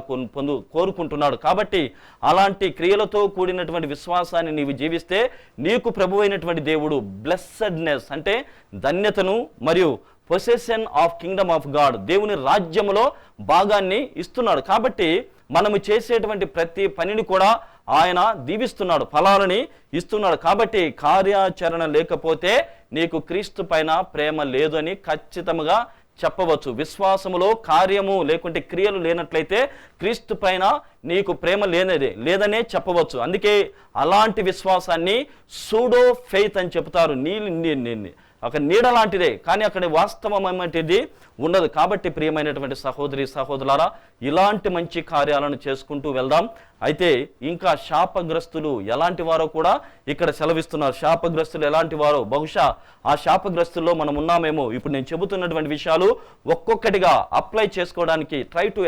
కోరుకుంటున్నాడు. కాబట్టి అలాంటి క్రియలతో కూడినటువంటి విశ్వాసాన్ని నీవు జీవిస్తే నీకు ప్రభువైనటువంటి దేవుడు బ్లెస్సెడ్నెస్ అంటే ధన్యతను మరియు possession of Kingdom of God, దేవుని రాజ్యములో భాగాన్ని ఇస్తున్నాడు. కాబట్టి మనము చేసేటువంటి ప్రతి పనిని కూడా ఆయన దీవిస్తున్నాడు, ఫలాలని ఇస్తున్నాడు. కాబట్టి కార్యాచరణ లేకపోతే నీకు క్రీస్తు పైన ప్రేమ లేదు అని ఖచ్చితంగా చెప్పవచ్చు. విశ్వాసములో కార్యము లేకుంటే క్రియలు లేనట్లయితే క్రీస్తు పైన నీకు ప్రేమ లేదనే చెప్పవచ్చు. అందుకే అలాంటి విశ్వాసాన్ని సూడో ఫెయిత్ అని చెప్తారు. ఒక నీడ లాంటిదే, కానీ అక్కడ వాస్తవమైనది ఉండదు. కాబట్టి ప్రియమైనటువంటి సహోదరి సహోదరులారా ఇలాంటి మంచి కార్యాలను చేసుకుంటూ వెళ్దాం. అయితే ఇంకా శాపగ్రస్తులు ఎలాంటి వారో కూడా ఇక్కడ సెలవిస్తున్నారు. శాపగ్రస్తులు ఎలాంటి వారో, బహుశా ఆ శాపగ్రస్తుల్లో మనం ఉన్నామేమో. ఇప్పుడు నేను చెబుతున్నటువంటి విషయాలు ఒక్కొక్కటిగా అప్లై చేసుకోవడానికి try to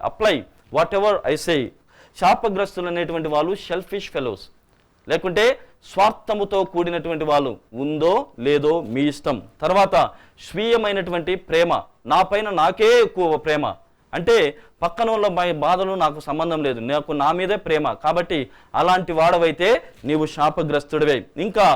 apply whatever I say. శాపగ్రస్తులు అనేటువంటి వాళ్ళు సెల్ఫిష్ ఫెలోస్, లేకుంటే స్వార్థముతో కూడినటువంటి వాళ్ళు, ఉందో లేదో మీ ఇష్టం. తర్వాత స్వీయమైనటువంటి ప్రేమ, నా పైన నాకే ఎక్కువ ప్రేమ, అంటే పక్కన వాళ్ళ బాధలు నాకు సంబంధం లేదు, నాకు నా మీదే ప్రేమ. కాబట్టి అలాంటి వాడవైతే నీవు శాపగ్రస్తుడివే. ఇంకా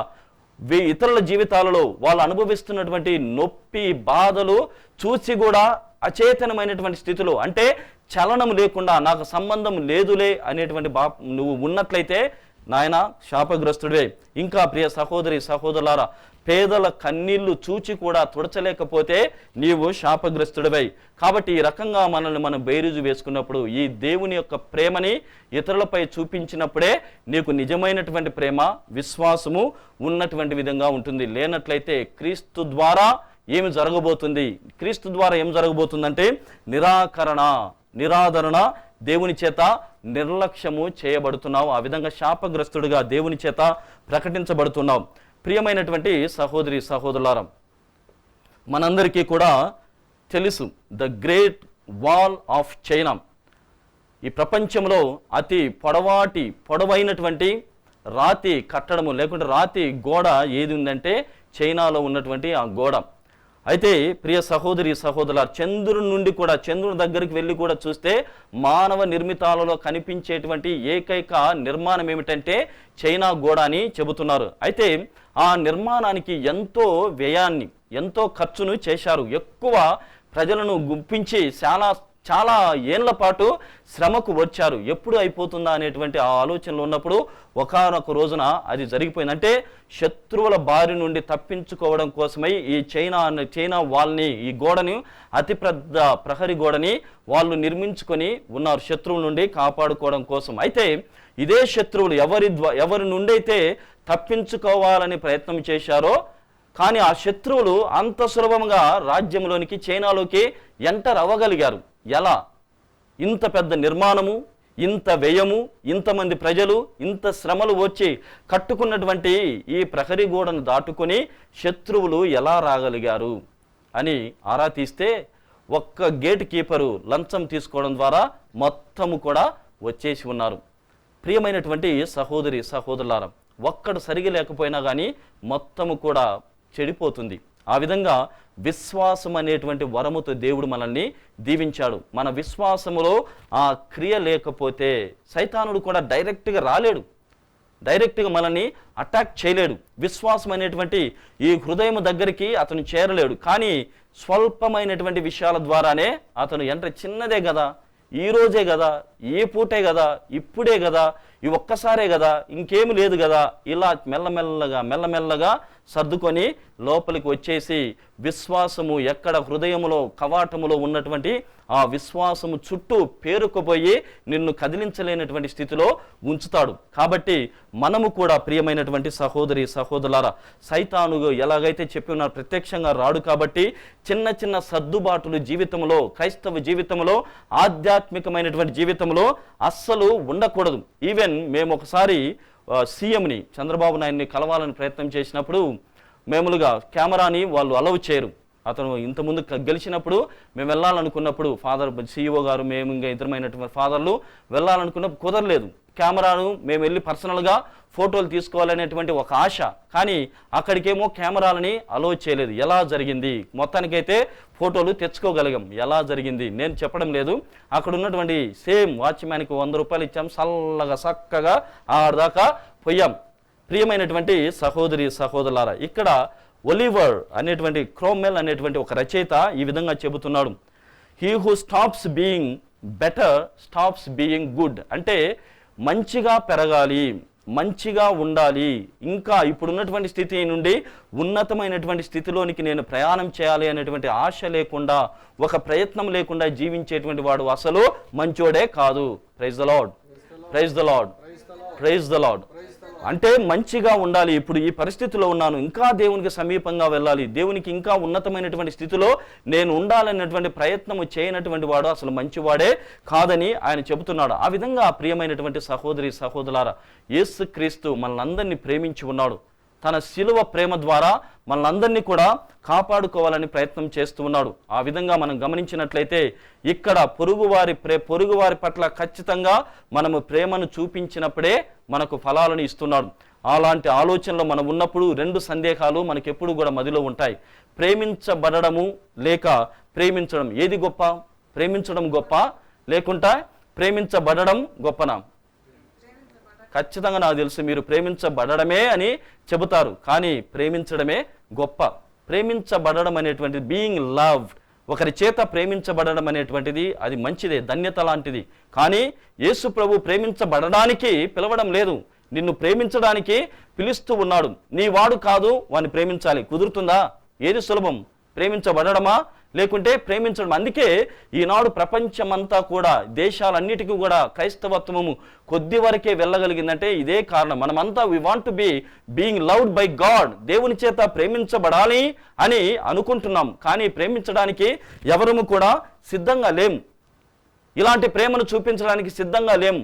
ఇతరుల జీవితాలలో వాళ్ళు అనుభవిస్తున్నటువంటి నొప్పి బాధలు చూసి కూడా అచేతనమైనటువంటి స్థితిలో, అంటే చలనం లేకుండా నాకు సంబంధం లేదులే అనేటువంటి నువ్వు ఉన్నట్లయితే నాయన శాపగ్రస్తుడే. ఇంకా ప్రియ సహోదరి సహోదరులారా పేదల కన్నీళ్లు చూచి కూడా తుడచలేకపోతే నీవు శాపగ్రస్తుడివై. కాబట్టి ఈ రకంగా మనల్ని మనం బేరీజు వేసుకున్నప్పుడు ఈ దేవుని యొక్క ప్రేమని ఇతరులపై చూపించినప్పుడే నీకు నిజమైనటువంటి ప్రేమ, విశ్వాసము ఉన్నటువంటి విధంగా ఉంటుంది. లేనట్లయితే క్రీస్తు ద్వారా ఏమి జరగబోతుంది? క్రీస్తు ద్వారా ఏం జరగబోతుందంటే నిరాదరణ, దేవుని చేత నిర్లక్ష్యము చేయబడుతున్నావు. ఆ విధంగా శాపగ్రస్తుడిగా దేవుని చేత ప్రకటించబడుతున్నావు. ప్రియమైనటువంటి సహోదరి సహోదరులారా మనందరికీ కూడా తెలుసు the great wall of China. ఈ ప్రపంచంలో అతి పొడవైనటువంటి రాతి కట్టడము లేకుంటే రాతి గోడ ఏది ఉందంటే చైనాలో ఉన్నటువంటి ఆ గోడ. అయితే ప్రియ సహోదరి సహోదరుల, చంద్రుని నుండి కూడా, చంద్రుని దగ్గరికి వెళ్ళి కూడా చూస్తే మానవ నిర్మితాలలో కనిపించేటువంటి ఏకైక నిర్మాణం ఏమిటంటే చైనా గోడ అని చెబుతున్నారు. అయితే ఆ నిర్మాణానికి ఎంతో వ్యయాన్ని, ఎంతో ఖర్చును చేశారు. ఎక్కువ ప్రజలను గుప్పించి చాలా ఏళ్ల పాటు శ్రమకు వచ్చారు. ఎప్పుడు అయిపోతుందా అనేటువంటి ఆ ఆలోచనలు ఉన్నప్పుడు ఒకానొక రోజున అది జరిగిపోయింది. అంటే శత్రువుల బారి నుండి తప్పించుకోవడం కోసమై ఈ చైనా వాళ్ళని, ఈ గోడని, అతిపెద్ద ప్రహరీ గోడని వాళ్ళు నిర్మించుకొని ఉన్నారు శత్రువుల నుండి కాపాడుకోవడం కోసం. అయితే ఇదే శత్రువులు ఎవరి నుండి అయితే తప్పించుకోవాలని ప్రయత్నం చేశారో, కానీ ఆ శత్రువులు అంత సులభంగా రాజ్యంలోనికి, చైనాలోకి ఎంటర్ అవ్వగలిగారు. ఎలా? ఇంత పెద్ద నిర్మాణము, ఇంత వ్యయము, ఇంతమంది ప్రజలు, ఇంత శ్రమలు వచ్చి కట్టుకున్నటువంటి ఈ ప్రహరీ గోడను దాటుకొని శత్రువులు ఎలా రాగలిగారు అని ఆరా తీస్తే ఒక్క గేట్ కీపరు లంచం తీసుకోవడం ద్వారా మొత్తము కూడా వచ్చేసి ఉన్నారు. ప్రియమైనటువంటి సహోదరి సహోదరులారా, ఒక్కడు సరిగా లేకపోయినా కానీ మొత్తము కూడా చెడిపోతుంది. ఆ విధంగా విశ్వాసం అనేటువంటి వరముతో దేవుడు మనల్ని దీవించాడు. మన విశ్వాసములో ఆ క్రియ లేకపోతే సైతానుడు కూడా డైరెక్ట్గా రాలేడు, డైరెక్ట్గా మనల్ని అటాక్ చేయలేడు. విశ్వాసం అనేటువంటి ఈ హృదయం దగ్గరికి అతను చేరలేడు. కానీ స్వల్పమైనటువంటి విషయాల ద్వారానే అతను చిన్నదే కదా, ఈ రోజే కదా, ఈ పూటే కదా, ఇప్పుడే కదా, ఈ ఒక్కసారే కదా, ఇంకేమి లేదు కదా, ఇలా మెల్లమెల్లగా సర్దుకొని లోపలికి వచ్చేసి విశ్వాసము ఎక్కడ హృదయములో కవాటములో ఉన్నటువంటి ఆ విశ్వాసము చుట్టూ పేరుకుపోయి నిన్ను కదిలించలేనటువంటి స్థితిలో ఉంచుతాడు. కాబట్టి మనము కూడా ప్రియమైనటువంటి సహోదరి సహోదరులారా, సైతాను ఎలాగైతే చెప్పి ఉన్నారు ప్రత్యక్షంగా రాడు. కాబట్టి చిన్న చిన్న సర్దుబాటులు జీవితంలో, క్రైస్తవ జీవితంలో, ఆధ్యాత్మికమైనటువంటి జీవితంలో అస్సలు ఉండకూడదు. ఈవెన్ మేము ఒకసారి సీఎంని, చంద్రబాబు నాయుడిని కలవాలని ప్రయత్నం చేసినప్పుడు మామూలుగా కెమెరాని వాళ్ళు అలౌ చేయరు. అతను ఇంతకుముందు గెలిచినప్పుడు మేము వెళ్ళాలనుకున్నప్పుడు ఫాదర్ CEO గారు, మేము ఇంకా ఇతరమైనటువంటి ఫాదర్లు వెళ్ళాలనుకున్నప్పుడు కుదరలేదు. కెమెరాను మేము వెళ్ళి పర్సనల్గా ఫోటోలు తీసుకోవాలనేటువంటి ఒక ఆశ, కానీ అక్కడికేమో కెమెరాలని అలౌ చేయలేదు. ఎలా జరిగింది? మొత్తానికైతే ఫోటోలు తెచ్చుకోగలిగాం. ఎలా జరిగింది నేను చెప్పడం లేదు. అక్కడ ఉన్నటువంటి సేమ్ వాచ్మ్యాన్కి 100 రూపాయలు ఇచ్చాం, చక్కగా ఆడదాకా పోయాం. ప్రియమైనటువంటి సహోదరి సహోదరులారా, ఇక్కడ ఒలివర్ అనేటువంటి క్రోమెల్ అనేటువంటి ఒక రచయిత ఈ విధంగా చెబుతున్నాడు, he who stops being better stops being good. అంటే మంచిగా పెరగాలి, మంచిగా ఉండాలి, ఇంకా ఇప్పుడున్నటువంటి స్థితి నుండి ఉన్నతమైనటువంటి స్థితిలోనికి నేను ప్రయాణం చేయాలి అనేటువంటి ఆశ లేకుండా, ఒక ప్రయత్నం లేకుండా జీవించేటువంటి వాడు అసలు మంచోడే కాదు. Praise the lord, praise the lord, praise the lord. అంటే మంచిగా ఉండాలి, ఇప్పుడు ఈ పరిస్థితిలో ఉన్నాను, ఇంకా దేవునికి సమీపంగా వెళ్ళాలి, దేవునికి ఇంకా ఉన్నతమైనటువంటి స్థితిలో నేను ఉండాలనేటువంటి ప్రయత్నము చేయనటువంటి వాడు అసలు మంచివాడే కాదని ఆయన చెబుతున్నాడు. ఆ విధంగా ప్రియమైనటువంటి సహోదరి సహోదరులారా, యేసుక్రీస్తు మనల్ని ప్రేమించి ఉన్నాడు. తన శిలువ ప్రేమ ద్వారా మనల్ని కూడా కాపాడుకోవాలని ప్రయత్నం చేస్తూ ఉన్నాడు. ఆ విధంగా మనం గమనించినట్లయితే ఇక్కడ పొరుగువారి పట్ల ఖచ్చితంగా మనము ప్రేమను చూపించినప్పుడే మనకు ఫలాలను ఇస్తున్నాడు. అలాంటి ఆలోచనలో మనం ఉన్నప్పుడు 2 సందేహాలు మనకెప్పుడు కూడా మదిలో ఉంటాయి. ప్రేమించబడము లేక ప్రేమించడం, ఏది గొప్ప? ప్రేమించడం గొప్ప లేకుంటే ప్రేమించబడడం గొప్పనా? ఖచ్చితంగా నాకు తెలుసు మీరు ప్రేమించబడమే అని చెబుతారు, కానీ ప్రేమించడమే గొప్ప. ప్రేమించబడడం అనేటువంటిది, బీయింగ్ లవ్డ్, ఒకరి చేత ప్రేమించబడడం అనేటువంటిది అది మంచిదే, ధన్యత లాంటిది. కానీ యేసు ప్రభు ప్రేమించబడడానికి పిలవడం లేదు, నిన్ను ప్రేమించడానికి పిలుస్తూ ఉన్నాడు. నీ వాడు కాదు, వాడిని ప్రేమించాలి. కుదురుతుందా? ఏది సులభం? ప్రేమించబడమా లేకుంటే ప్రేమించడం? అందుకే ఈనాడు ప్రపంచమంతా కూడా, దేశాలన్నిటికీ కూడా క్రైస్తవత్వము కొద్ది వరకే వెళ్ళగలిగిందంటే ఇదే కారణం. మనమంతా we want to be being loved by God, దేవుని చేత ప్రేమించబడాలి అని అనుకుంటున్నాం, కానీ ప్రేమించడానికి ఎవరము కూడా సిద్ధంగా లేం. ఇలాంటి ప్రేమను చూపించడానికి సిద్ధంగా లేం.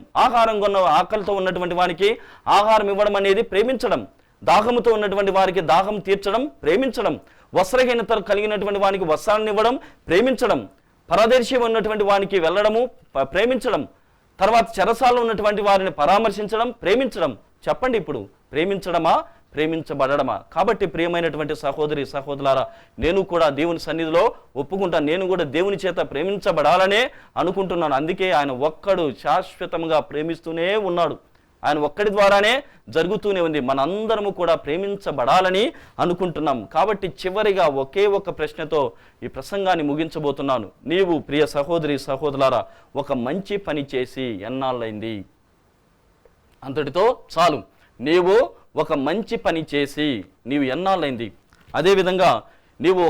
ఆకలితో ఉన్నటువంటి వారికి ఆహారం ఇవ్వడం అనేది ప్రేమించడం, దాహముతో ఉన్నటువంటి వారికి దాహం తీర్చడం ప్రేమించడం, వస్త్రహీనత కలిగినటువంటి వానికి వస్త్రాన్ని ఇవ్వడం ప్రేమించడం, పరదేశీ ఉన్నటువంటి వానికి వెళ్ళడము ప్రేమించడం, తర్వాత చెరసాలలో ఉన్నటువంటి వారిని పరామర్శించడం, ప్రేమించడం. చెప్పండి ఇప్పుడు, ప్రేమించడమా, ప్రేమించబడమా? కాబట్టి ప్రియమైనటువంటి సహోదరి సహోదరులారా, నేను కూడా దేవుని సన్నిధిలో ఒప్పుకుంటాను. నేను కూడా దేవుని చేత ప్రేమించబడాలనే అనుకుంటున్నాను. అందుకే ఆయన ఒక్కడు శాశ్వతంగా ప్రేమిస్తూనే ఉన్నాడు. ఆయన ఒక్కడి ద్వారానే జరుగుతూనే ఉంది. మనందరము కూడా ప్రేమించబడాలని అనుకుంటున్నాం. కాబట్టి చివరిగా ఒకే ఒక ప్రశ్నతో ఈ ప్రసంగాన్ని ముగించబోతున్నాను. నీవు ప్రియ సహోదరి సహోదరులారా, ఒక మంచి పని చేసి ఎన్నాళ్ళైంది? అంతటితో చాలు. నీవు ఒక మంచి పని చేసి నీవు ఎన్నాళ్ళైంది? అదేవిధంగా నీవు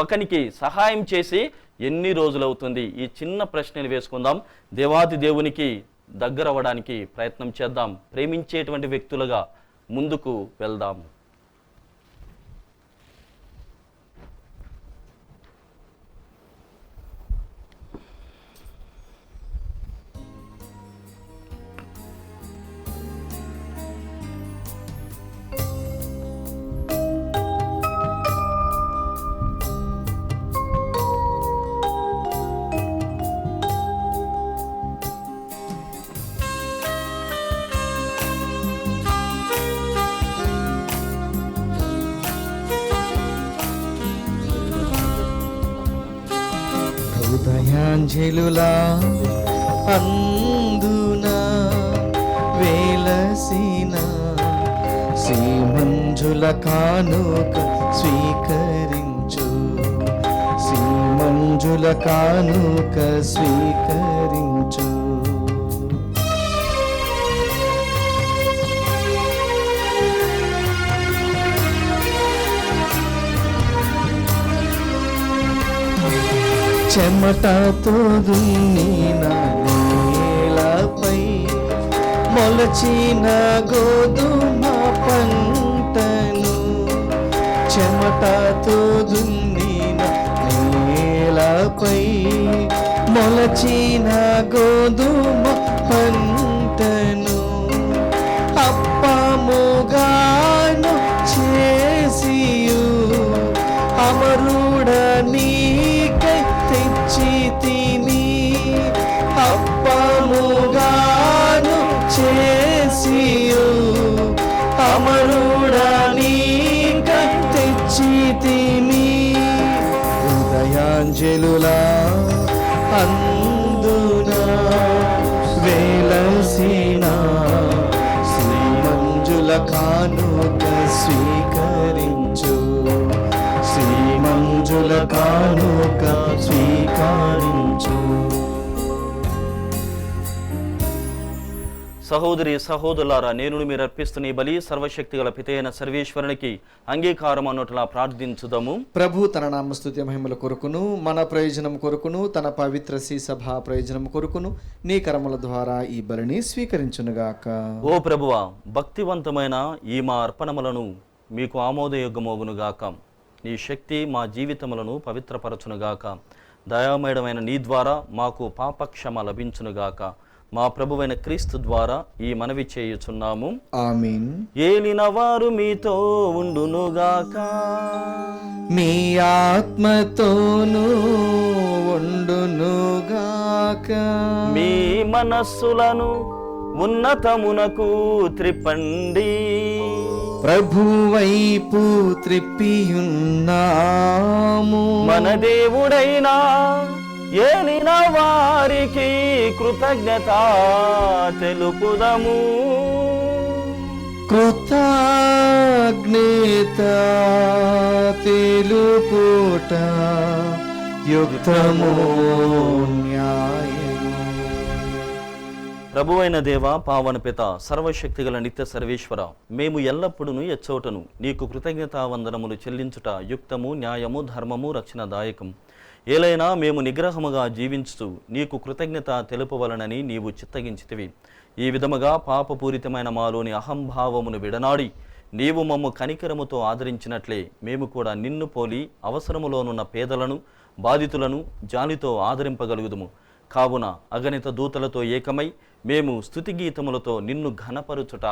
ఒకనికి సహాయం చేసి ఎన్ని రోజులవుతుంది? ఈ చిన్న ప్రశ్నలు వేసుకుందాం. దేవాది దేవునికి దగ్గర అవ్వడానికి ప్రయత్నం చేద్దాం. ప్రేమించేటువంటి వ్యక్తులుగా ముందుకు వెళ్దాం. హృదయాంజలులా అందున వేలసిన శ్రీమంజుల కానుక స్వీకరించు, శ్రీమంజుల కానుక స్వీకరించు. చెమటతో దున్నిన నేలపై మొలచిన గోధుమ పంటను, చెమటతో దున్నిన నేలపై మొలచిన గోధుమ పంటను అప్పముగాను చేసియు అమరుడ నీకై తెచ్చి తిని, అప్పముగాను చేసియు అమరుడ నీకై తెచ్చి తిని. హృదయాంజలులా అందున వేలసిన శ్రీమంజుల కానుక స్వీకరించు, శ్రీమంజుల కానుక స్వీకరించు. సహోదరి సహోదరులారా, నేను మీరు అర్పిస్తున్న ఈ బలి సర్వశక్తి గల పితైన సర్వేశ్వరునికి అంగీకారం అన్నట్లా ప్రార్థించుదాము. ప్రభు తన నామస్తుతి మహిమల కొరకును మన ప్రయోజనం కొరకును తన పవిత్ర సభా ప్రయోజనం కొరకును నీ కర్మల ద్వారా ఈ బలిని స్వీకరించునుగాక. ఓ ప్రభువా, భక్తివంతమైన ఈ మా అర్పణములను మీకు ఆమోదయోగ్యమోగునుగాక. నీ శక్తి మా జీవితములను పవిత్రపరచునుగాక. దయామయుడమైన నీ ద్వారా మాకు పాపక్షమ లభించునుగాక. మా ప్రభువైన క్రీస్తు ద్వారా ఈ మనవి చేయుచున్నాము. ఆమేన్. ఏలిన వారు మీతో ఉండునుగాక, మీ ఆత్మతోనూ ఉండునుగాక. మీ మనస్సులను ఉన్నతమునకు త్రిప్పండి, ప్రభు వైపు త్రిప్పియున్నాము. మన దేవుడైనా ఏలిన వారికి కృతజ్ఞత తెలుపుదము. కృతజ్ఞత తెలుపుట యుక్తము న్యాయము. ప్రభువైన దేవ, పావన పిత, సర్వశక్తిగల నిత్య సర్వేశ్వర, మేము ఎల్లప్పుడూ ఎచ్చోటను నీకు కృతజ్ఞతావందనములు చెల్లించుట యుక్తము, న్యాయము, ధర్మము, రక్షణదాయకం. ఏలైనా మేము నిగ్రహముగా జీవించుతూ నీకు కృతజ్ఞత తెలుపవలనని నీవు చిత్తగించితివి. ఈ విధముగా పాపపూరితమైన మాలోని అహంభావమును విడనాడి నీవు మమ్ము కనికరముతో ఆదరించినట్లే మేము కూడా నిన్ను పోలి అవసరములోనున్న పేదలను, బాధితులను జాలితో ఆదరింపగలుగుదుము. కావున అగణిత దూతలతో ఏకమై మేము స్తుతిగీతములతో నిన్ను ఘనపరుచుట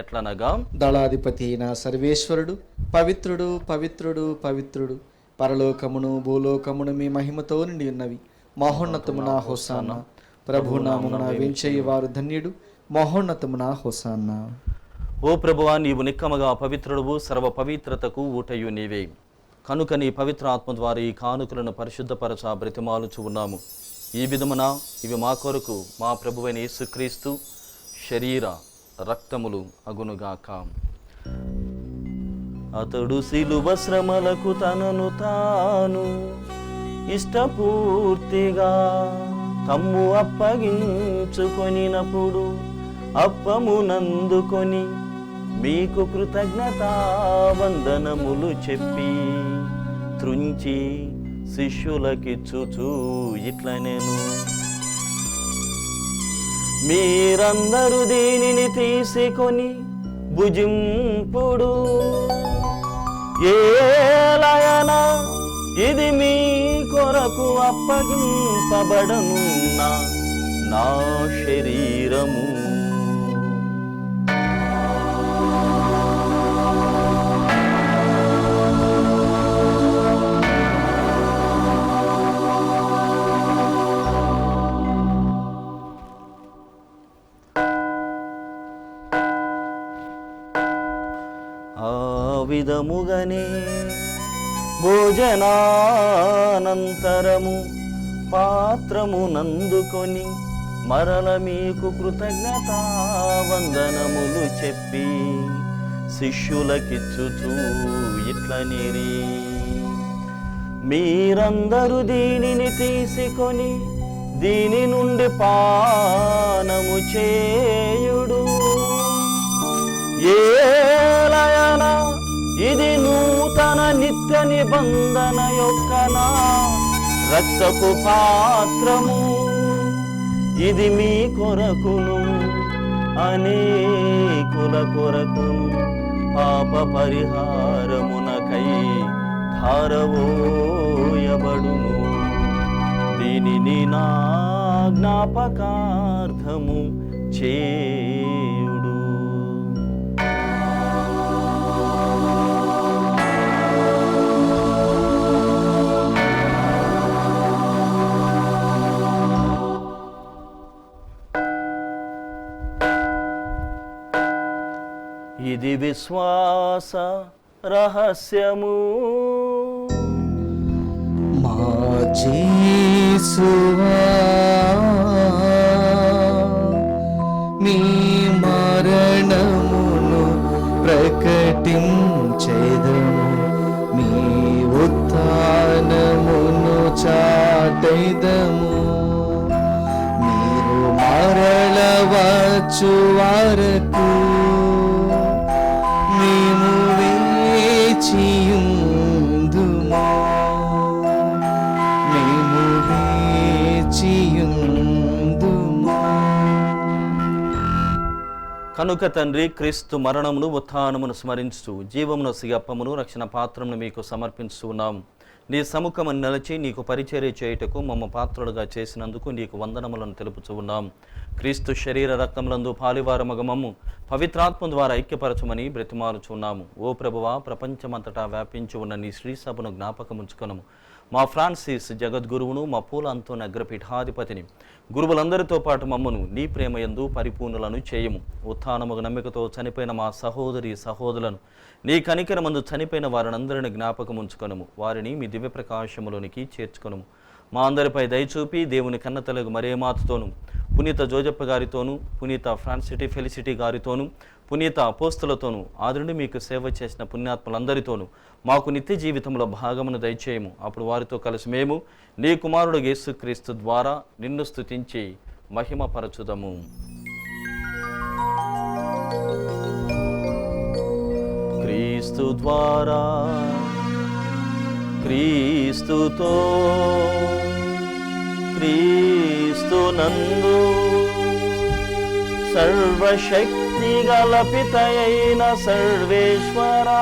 ఎట్లనగా, దళాధిపతి నా సర్వేశ్వరుడు పవిత్రుడు పవిత్రుడు పవిత్రుడు, పరలోకమును భూలోకమును మీ మహిమతో నిండి ఉన్నవి. మహోన్నతము నా హోసానా. ప్రభు నామమున వేంచేయి వారు ధన్యుడు. మహోన్నతమున హోసన్నా. ఓ ప్రభువా, నీవు నిక్కమగా పవిత్రుడువు, సర్వ పవిత్రతకు ఊటయు నీవే. కనుక నీ పవిత్ర ఆత్మ ద్వారా ఈ కానుకలను పరిశుద్ధపరచ బ్రతిమాలుచు ఉన్నాము. ఈ విధమున ఇవి మా కొరకు మా ప్రభువైన యేసుక్రీస్తు శరీర రక్తములు అగునుగాక. అతడు శిలువ శ్రమలకు తనను తాను ఇష్టపూర్తిగా తమ్ము అప్పగించుకొనినప్పుడు అప్పమునందుకొని మీకు కృతజ్ఞతా వందనములు చెప్పి త్రుంచి శిష్యులకిచ్చుచూ ఇట్లనెను, మీరందరూ దీనిని తీసుకొని భుజింపుడు. ఏలయన ఇది మీ కొరకు అప్పగింపబడనున్న నా శరీరము. ఆ విధముగనే భోజనానంతరము పాత్రమునందుకొని మరల మీకు కృతజ్ఞతా వందనములు చెప్పి శిష్యులకిచ్చుచూ ఇట్లనిరి, మీరందరూ దీనిని తీసుకొని దీని నుండి పానము చేయుడు. ఏలయన ఇది నూతన నిత్య నిబంధన యొక్క నా రక్తపు పాత్రము. ఇది మీ కొరకును అనేకుల కొరకును పాప పరిహారమునకై ధారవోయబడును. దీనిని నా జ్ఞాపకార్థము చేయుడు. ఇది విశ్వాస రహస్యము. మా యేసువా, మీ మరణమును ప్రకటించెదము, మీ ఉత్థానమును చాటెదము. మీరు మరల వచ్చు వరకు మేము వేచియుందుము, మేము వేచియుందుము. కనుక తండ్రి, క్రీస్తు మరణమును ఉత్థానమును స్మరించు జీవమును సిగప్పమును రక్షణ పాత్రమును మీకు సమర్పిస్తూ ఉన్నాము. నీ సముఖమును నిలిచి నీకు పరిచర్య చేయుటకు మమ్మ పాత్రులుగా చేసినందుకు నీకు వందనములను తెలుపుచూ ఉన్నాం. క్రీస్తు శరీర రక్తములందు పాలివారమగమము పవిత్రాత్మ ద్వారా ఐక్యపరచమని బ్రతిమాలుచున్నాము. ఓ ప్రభువా, ప్రపంచమంతటా వ్యాపించి ఉన్న నీ శ్రీ సభను జ్ఞాపకముంచుకొనము. మా ఫ్రాన్సిస్ జగద్గురువును, మా పూల అంతోని అగ్రపీఠాధిపతిని, గురువులందరితో పాటు మమ్మను నీ ప్రేమయందు పరిపూర్ణులను చేయము. ఉత్థానముగు నమ్మికతో చనిపోయిన మా సహోదరి సహోదరులను, నీ కనికరమందు చనిపోయిన వారినందరిని జ్ఞాపకముంచుకొనము. వారిని మీ దివ్య ప్రకాశములోనికి చేర్చుకొనము. మా అందరిపై దయచూపి దేవుని కన్నతలకు మరేమాతతోను, పునీత జోజప్ప గారితోనూ, పునీత ఫ్రాన్సిటీ ఫెలిసిటీ గారితోనూ, పునీత అపోస్తులతోనూ, ఆదురుని మీకు సేవ చేసిన పుణ్యాత్ములందరితోనూ మాకు నిత్య జీవితంలో భాగమును దయచేయము. అప్పుడు వారితో కలిసి మేము నీ కుమారుడు యేసుక్రీస్తు ద్వారా నిన్ను స్తుతించి మహిమపరచుదము. క్రీస్తు ద్వారా, క్రీస్తుతో, క్రీస్తునందు సర్వశక్తి గల పితయైన సర్వేశ్వరా,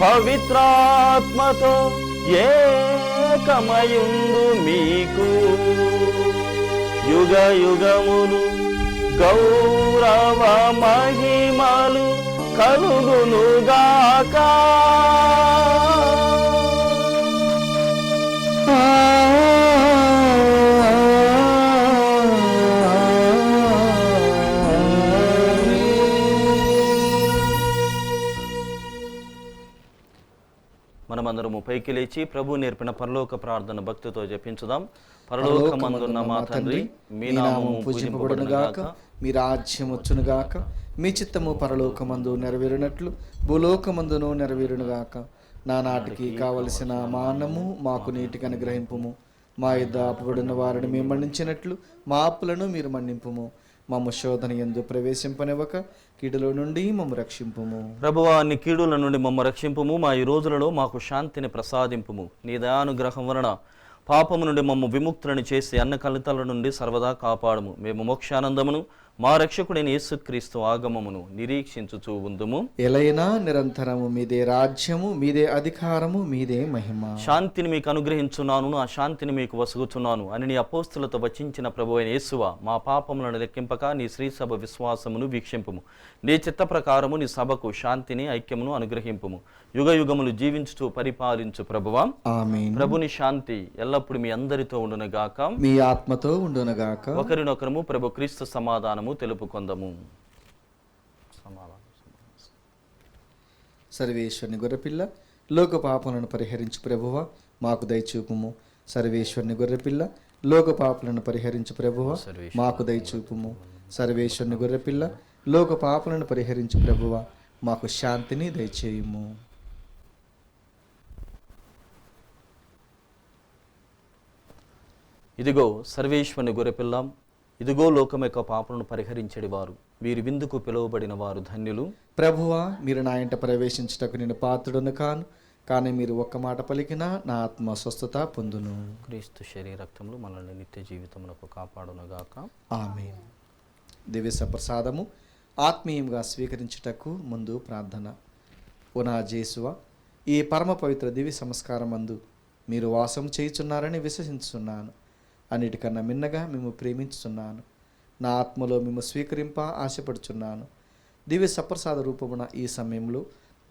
పవిత్రాత్మతో ఏకమయుండు మీకు యుగ యుగములు గౌరవ మహిమలు కలుగునుగాక. మనమందరము పైకి లేచి ప్రభు నేర్పిన పరలోక ప్రార్థన భక్తితో జపించుదాం. పరలోకమందున్న మా తండ్రి, మీ నామము పూజింపబడునుగాక, మీ రాజ్యం వచ్చునుగాక, మీ చిత్తము పరలోకమందు నెరవేరునట్లు భూలోకమందును నెరవేరునుగాక. నానాటికి కావలసిన మా అన్నము మాకు నీటికి అనుగ్రహింపుము. మా యుద్ధ అప్పుబడిన వారిని మేము మన్నించినట్లు మా అప్పులను మీరు మన్నింపుము. మమ్మ శోధన యందు ప్రవేశింపనివ్వక కీడులో నుండి మమ్మ రక్షింపుము. ప్రభువా, అన్ని కీడుల నుండి మమ్మ రక్షింపుము. మా ఈ రోజులలో మాకు శాంతిని ప్రసాదింపుము. నీ దయానుగ్రహం వలన పాపము నుండి మమ్మ విముక్తులను చేసి అన్న కలితల నుండి సర్వదా కాపాడము. మేము మోక్షానందమును మా రక్షకుడైన యేసుక్రీస్తు ఆగమమును నిరీక్షించుచూ ఉందుము. ఎలైనా నిరంతరము మీదే రాజ్యము, మీదే అధికారము, మీదే మహిమ. శాంతిని మీకు అనుగ్రహించున్నాను, ఆ శాంతిని మీకు వసుగుచున్నాను అని నీ అపోస్తులతో వచించిన ప్రభువైన యేసువా, మా పాపములను లెక్కింపక నీ శ్రీసభ విశ్వాసమును వీక్షింపుము. నీ చిత్త ప్రకారము నీ సభకు శాంతిని, ఐక్యమును అనుగ్రహింపుము. యుగ యుగములు జీవించుతూ పరిపాలించు ప్రభువా. ఆమేన్. ప్రభుని శాంతి ఎల్లప్పుడు మీ అందరితో ఉండునుగాక, మీ ఆత్మతో ఉండునుగాక. ఒకరినొకరము ప్రభు క్రీస్తు సమాధానము తెలుపుకొందము. సర్వేశ్వరుని గొర్రెపిల్ల, లోక పాపలను పరిహరించు ప్రభువా, మాకు దయచూపుము. సర్వేశ్వరుని గొర్రెపిల్ల, లోక పాపలను పరిహరించు ప్రభువా, మాకు దయచూపుము. సర్వేశ్వరుని గొర్రెపిల్ల, లోక పాపలను పరిహరించు ప్రభువా, మాకు శాంతిని దయచేయుము. ఇదిగో సర్వేశ్వరుని గొర్రెపిల్ల, ఇదిగో లోకం యొక్క పాపలను పరిహరించేడి వారు, వీరి విందుకు పిలువబడిన వారు ధన్యులు. ప్రభువా, మీరు నా ఇంట ప్రవేశించుటకు నేను పాత్రుడను కాను, కానీ మీరు ఒక్క మాట పలికినా నా ఆత్మ స్వస్థత పొందును. క్రీస్తు శరీర రక్తములు మనల్ని నిత్య జీవితమునకు కాపాడునుగాక. ఆమేన్. దివ్య ప్రసాదము ఆత్మీయంగా స్వీకరించుటకు ముందు ప్రార్థన. ఓ నా జేసువా, ఈ పరమ పవిత్ర దివ్య సంస్కారం మందు మీరు వాసం చేయుచున్నారని విశ్వసించున్నాను. అన్నిటికన్నా మిన్నగా మేము ప్రేమించుచున్నాను. నా ఆత్మలో మేము స్వీకరింప ఆశపడుచున్నాను. దివ్య సప్రసాద రూపమున ఈ సమయంలో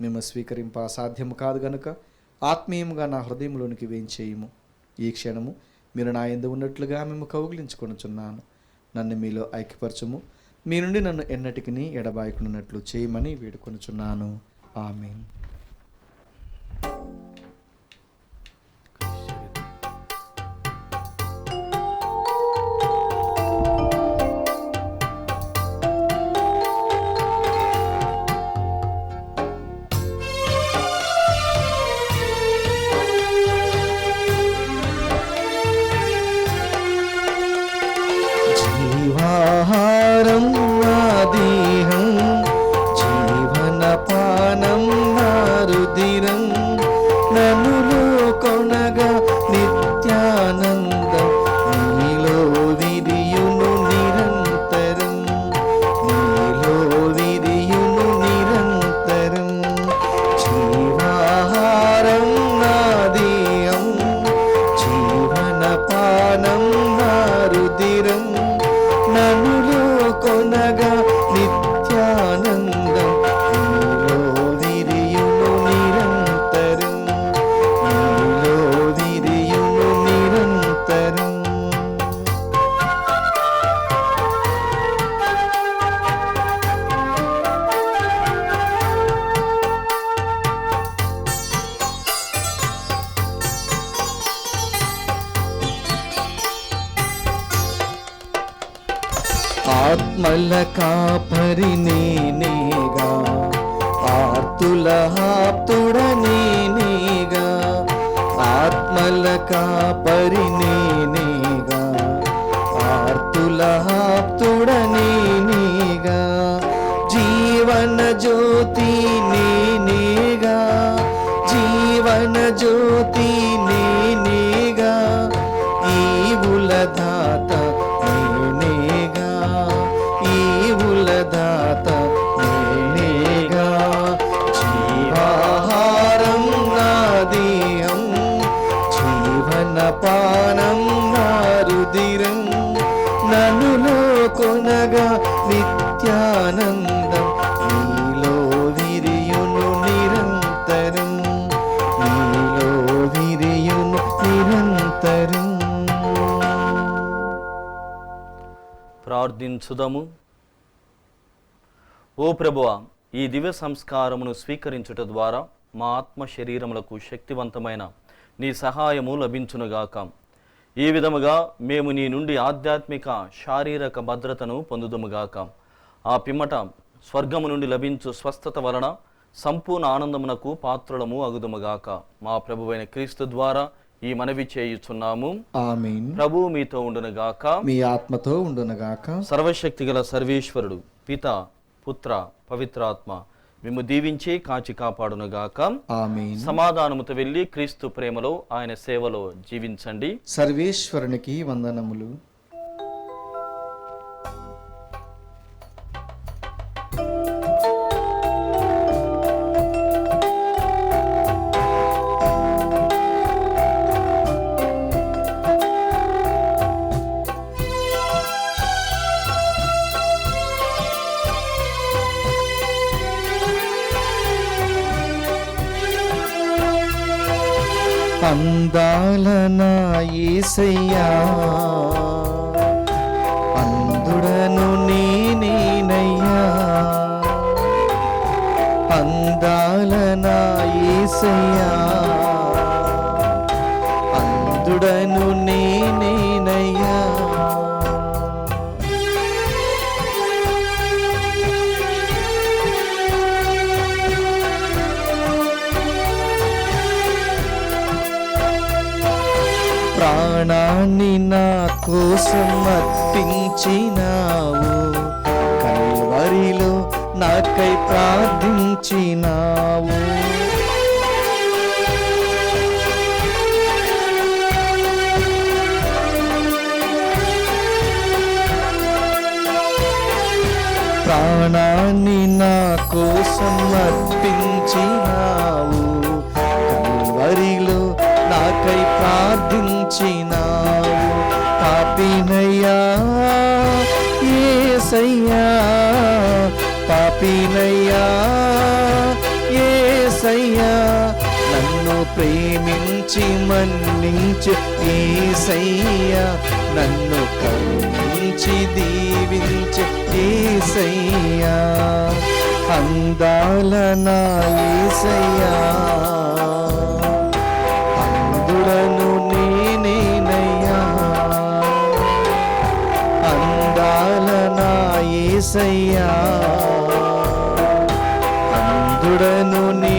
మేము స్వీకరింప సాధ్యము కాదు గనుక ఆత్మీయంగా నా హృదయంలోనికి వేయించేయము. ఈ క్షణము మీరు నా యందు ఉన్నట్లుగా మేము కౌగిలించుకొనుచున్నాను. నన్ను మీలో ఐక్యపరచుము. మీ నుండి నన్ను ఎన్నటికి ఎడబాయకున్నట్లు చేయమని వేడుకొనుచున్నాను. ఆమేన్. జీవాహారం నా దేహం, జీవనపానం నా రుధిరం, నన్నులో కొనగా నిత్యానందం, నీలో విరియును నిరంతరం, నీలో విరియును నిరంతరం. జీవాహారం నా దేహం, జీవనపానం నా రుధిరం, నన్నులో కొనగా నిత్యానందం, నీలో విరియును నిరంతరం, నీలో విరియును నిరంతరం. ఆత్మల కాపరి నేనేగా, ఆర్తుల ఆప్తుడ నేనేగా, ఆత్మల కాపరి నేనేగా, ఆర్తుల ఆప్తుడ నేనేగా, జీవన జ్యోతి నేనేగా, జీవన జ్యోతి నేనేగా, ఈవుల దాత నేనేగా, ఈవుల దాత నేనేగా. జీవాహారం నా దేహం, జీవనపానం నా రుధిరం, నన్నులో కొనగా నిత్యానందం, నీలో విరియును నిరంతరం, నీలో విరియును నిరంతరం. ప్రార్థించుదము. ఓ ప్రభువా, ఈ దివ్య సంస్కారమును స్వీకరించుట ద్వారా మా ఆత్మ శరీరములకు శక్తివంతమైన నీ సహాయము లభించునుగాక. ఈ విధముగా మేము నీ నుండి ఆధ్యాత్మిక శారీరక భద్రతను పొందుదుముగాక. ఆ పిమ్మట స్వర్గము నుండి లభించు స్వస్థత వలన సంపూర్ణ ఆనందమునకు పాత్రులము అగుదుముగాక. మా ప్రభువైన క్రీస్తు ద్వారా ఈ మనవి చేయుచున్నాము. ఆమేన్. ప్రభు మీతో ఉండునుగాక. మీ ఆత్మతో ఉండునుగాక. సర్వశక్తిగల సర్వేశ్వరుడు పిత పుత్ర పవిత్రాత్మ మిమ్ము దీవించి కాచి కాపాడునుగాక. ఆమేన్. సమాధానముతో వెళ్ళి క్రీస్తు ప్రేమలో ఆయన సేవలో జీవించండి. సర్వేశ్వరునికి వందనములు. అందాల నా యేసయ్యా, అందుడను నేనయ్యా. అందాల నా యేసయ్యా, అందుడను నేనయ్యా. ప్రాణాన్ని నా కోసం అర్పించినావు, కల్వరిలో నాకై ప్రార్థించినావు. ప్రాణాన్ని నా కోసం అర్పించినావు, కల్వరిలో నాకై ప్రార్థించినావు. పాపినయ్యా యేసయ్యా, పాపినయ్యా యేసయ్యా, నన్ను ప్రేమించి మన్నించు యేసయ్యా, నన్ను కరుణించి దీవించు యేసయ్యా. అందాల నా యేసయ్యా, అందుడను నేనయ్యా. అందాల నా యేసయ్యా, అందుడను నే